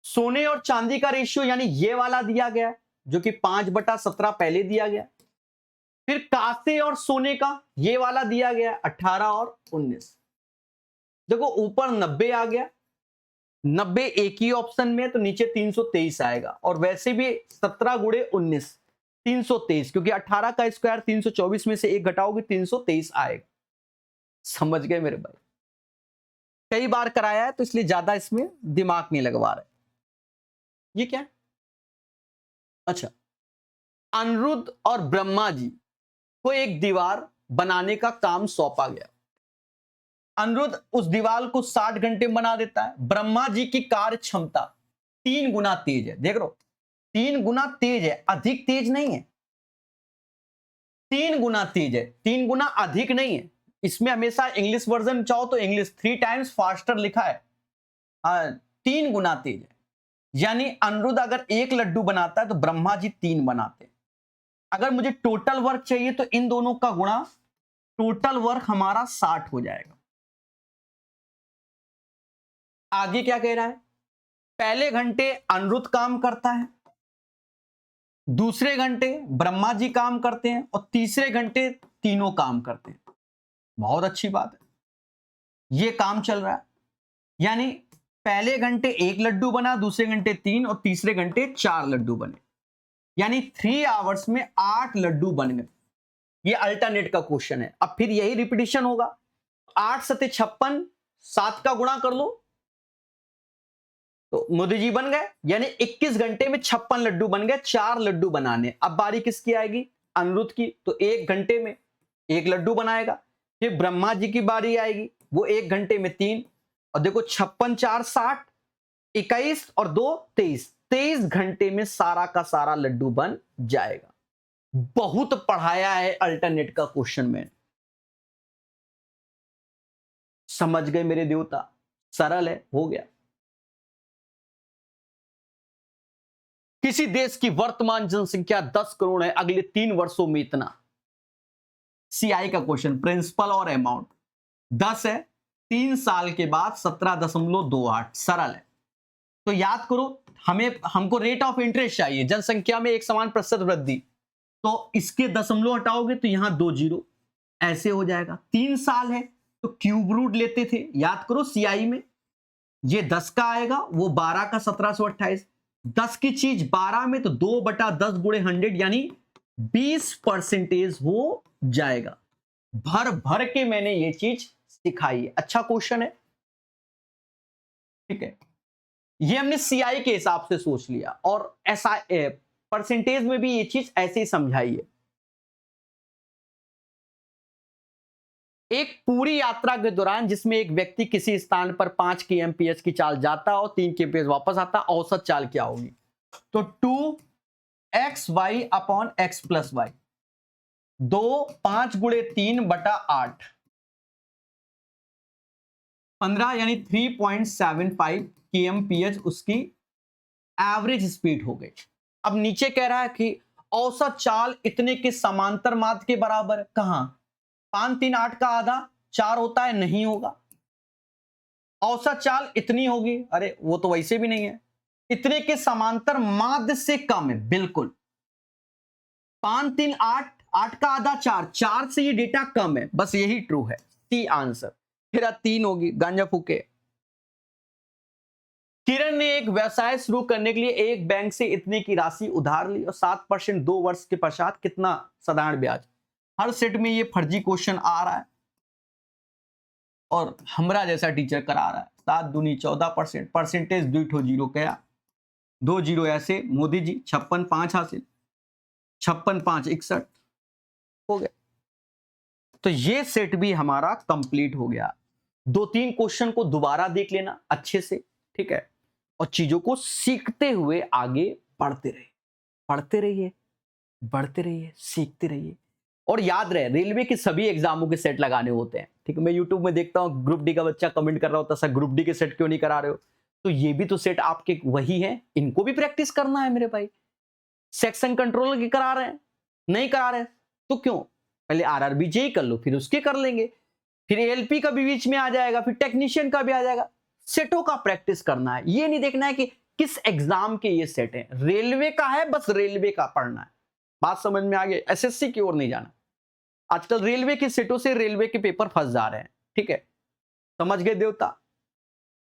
सोने और चांदी का रेशियो यानी ये वाला दिया गया जो कि 5/17 पहले दिया गया। फिर कांसे और सोने का ये वाला दिया गया 18 और 19। देखो ऊपर 90 आ गया, 90 एक ही ऑप्शन में, तो नीचे 323 आएगा। और वैसे भी 17 गुणे 19 323, क्योंकि 18 का स्क्वायर 324 में से एक घटाओगे 323 आएगा। समझ गए मेरे भाई, कई बार कराया है तो इसलिए ज्यादा इसमें दिमाग नहीं लगवा रहे। ये क्या, अच्छा, अनिरुद्ध और ब्रह्मा जी को एक दीवार बनाने का काम सौंपा गया। अनिरुद्ध उस दीवार को 60 घंटे में बना देता है। ब्रह्मा जी की कार्य क्षमता 3 गुना तेज है। देख लो 3 गुना तेज है, अधिक तेज नहीं है, 3 गुना तेज है, 3 गुना अधिक नहीं है। इसमें हमेशा इंग्लिश वर्जन चाहो तो इंग्लिश 3 टाइम्स फास्टर लिखा है, 3 गुना तेज है। यानी अनिरुद्ध अगर 1 लड्डू बनाता है तो ब्रह्मा जी 3 बनाते हैं। अगर मुझे टोटल वर्क चाहिए तो इन दोनों का गुणा, टोटल वर्क हमारा 60 हो जाएगा। आगे क्या कह रहा है, पहले घंटे अनिरुद्ध काम करता है, दूसरे घंटे ब्रह्मा जी काम करते हैं, और तीसरे घंटे तीनों काम करते हैं। बहुत अच्छी बात है, ये काम चल रहा है। यानी पहले घंटे 1 लड्डू बना, दूसरे घंटे 3 और तीसरे घंटे 4 लड्डू बने, यानी 3 आवर्स में 8 लड्डू बन गए। ये अल्टरनेट का क्वेश्चन है। अब फिर यही रिपीटिशन होगा, 8 सते 56, 7 का गुणा कर लो तो मोदी जी बन गए, यानी 21 घंटे में 56 लड्डू बन गए, 4 लड्डू बनाने। अब बारी किसकी आएगी, अनिरुद्ध की, तो 1 घंटे में 1 लड्डू बनाएगा। फिर ब्रह्मा जी की बारी आएगी, वो 1 घंटे में 3, और देखो 56 4 60, 21 और 2 23, 23 घंटे में सारा का सारा लड्डू बन जाएगा। बहुत पढ़ाया है अल्टरनेट का क्वेश्चन में, समझ गए मेरे देवता, सरल है, हो गया। किसी देश की वर्तमान जनसंख्या 10 करोड़ है, अगले 3 वर्षों में इतना। सीआई का क्वेश्चन, प्रिंसिपल और अमाउंट 10 है, 3 साल के बाद 17.28, सरल है। तो याद करो, हमको रेट ऑफ इंटरेस्ट चाहिए, जनसंख्या में एक समान प्रतिशत वृद्धि, तो इसके दशमलव हटाओगे तो यहां 2 जीरो, ऐसे हो जाएगा। 3 साल है तो क्यूब रूट लेते थे, याद करो सीआई में, ये 10 का आएगा, वो 12 का 1728, 10 की चीज 12 में तो 2/10 गुणे 100, यानी 20% हो जाएगा। भर भर के मैंने ये चीज सिखाई है, अच्छा क्वेश्चन है। ठीक है, ये हमने सीआई के हिसाब से सोच लिया, और ऐसा परसेंटेज में भी ये चीज ऐसे ही समझाई है। एक पूरी यात्रा के दौरान जिसमें एक व्यक्ति किसी स्थान पर 5 kmph की चाल जाता और 3 kmph वापस आता, औसत चाल क्या होगी, तो 2xy upon x plus Y, 5 गुणे 3/8, 15, यानी 3.75 kmph उसकी एवरेज स्पीड हो गई। अब नीचे कह रहा है कि औसत चाल इतने के समांतर माध्य के बराबर, कहां, 5 3 8 का आधा 4 होता है, नहीं होगा। औसत चाल इतनी होगी, अरे वो तो वैसे भी नहीं है, इतने के समांतर माध्य से कम है, बिल्कुल। 5 3 8, 8 का आधा 4, 4 से ये डेटा कम है, बस यही ट्रू है, सी आंसर। फिर 3 होगी, गांजा फूके। किरण ने एक व्यवसाय शुरू करने के लिए एक बैंक से इतने की राशि उधार ली और 7% 2 वर्ष के पश्चात कितना साधारण ब्याज। हर सेट में ये फर्जी क्वेश्चन आ रहा है और हमरा जैसा टीचर करा रहा है। 7 दूनी 14%, परसेंटेज 2 जीरो गया, 2 जीरो ऐसे, मोदी जी 56 5 हासिल, 56 5 61 हो गया। तो ये सेट भी हमारा कंप्लीट हो गया। 2-3 क्वेश्चन को दोबारा देख लेना अच्छे से, ठीक है, और चीजों को सीखते हुए आगे बढ़ते रहिए, पढ़ते रहिए, बढ़ते रहिए, सीखते रहिए। और याद रहे, रेलवे के सभी एग्जामों के सेट लगाने होते हैं, ठीक है। मैं यूट्यूब में देखता हूं ग्रुप डी का बच्चा कमेंट कर रहा होता है, सर ग्रुप डी के सेट क्यों नहीं करा रहे हो? तो ये भी तो सेट आपके वही है, इनको भी प्रैक्टिस करना है मेरे भाई। सेक्शन कंट्रोलर के करा रहे हैं, नहीं करा रहे तो क्यों? पहले आरआरबी जेई कर लो, फिर उसके कर लेंगे, फिर एलपी का भी बीच में आ जाएगा, फिर टेक्नीशियन का भी आ जाएगा। सेटों का प्रैक्टिस करना है, ये नहीं देखना है कि किस एग्जाम के ये सेट है। रेलवे का है, बस रेलवे का पढ़ना है। बात समझ में आ गई? एसएससी की ओर नहीं जाना। आजकल रेलवे के सेटों से रेलवे के पेपर फंस जा रहे हैं, ठीक है। समझ गए देवता?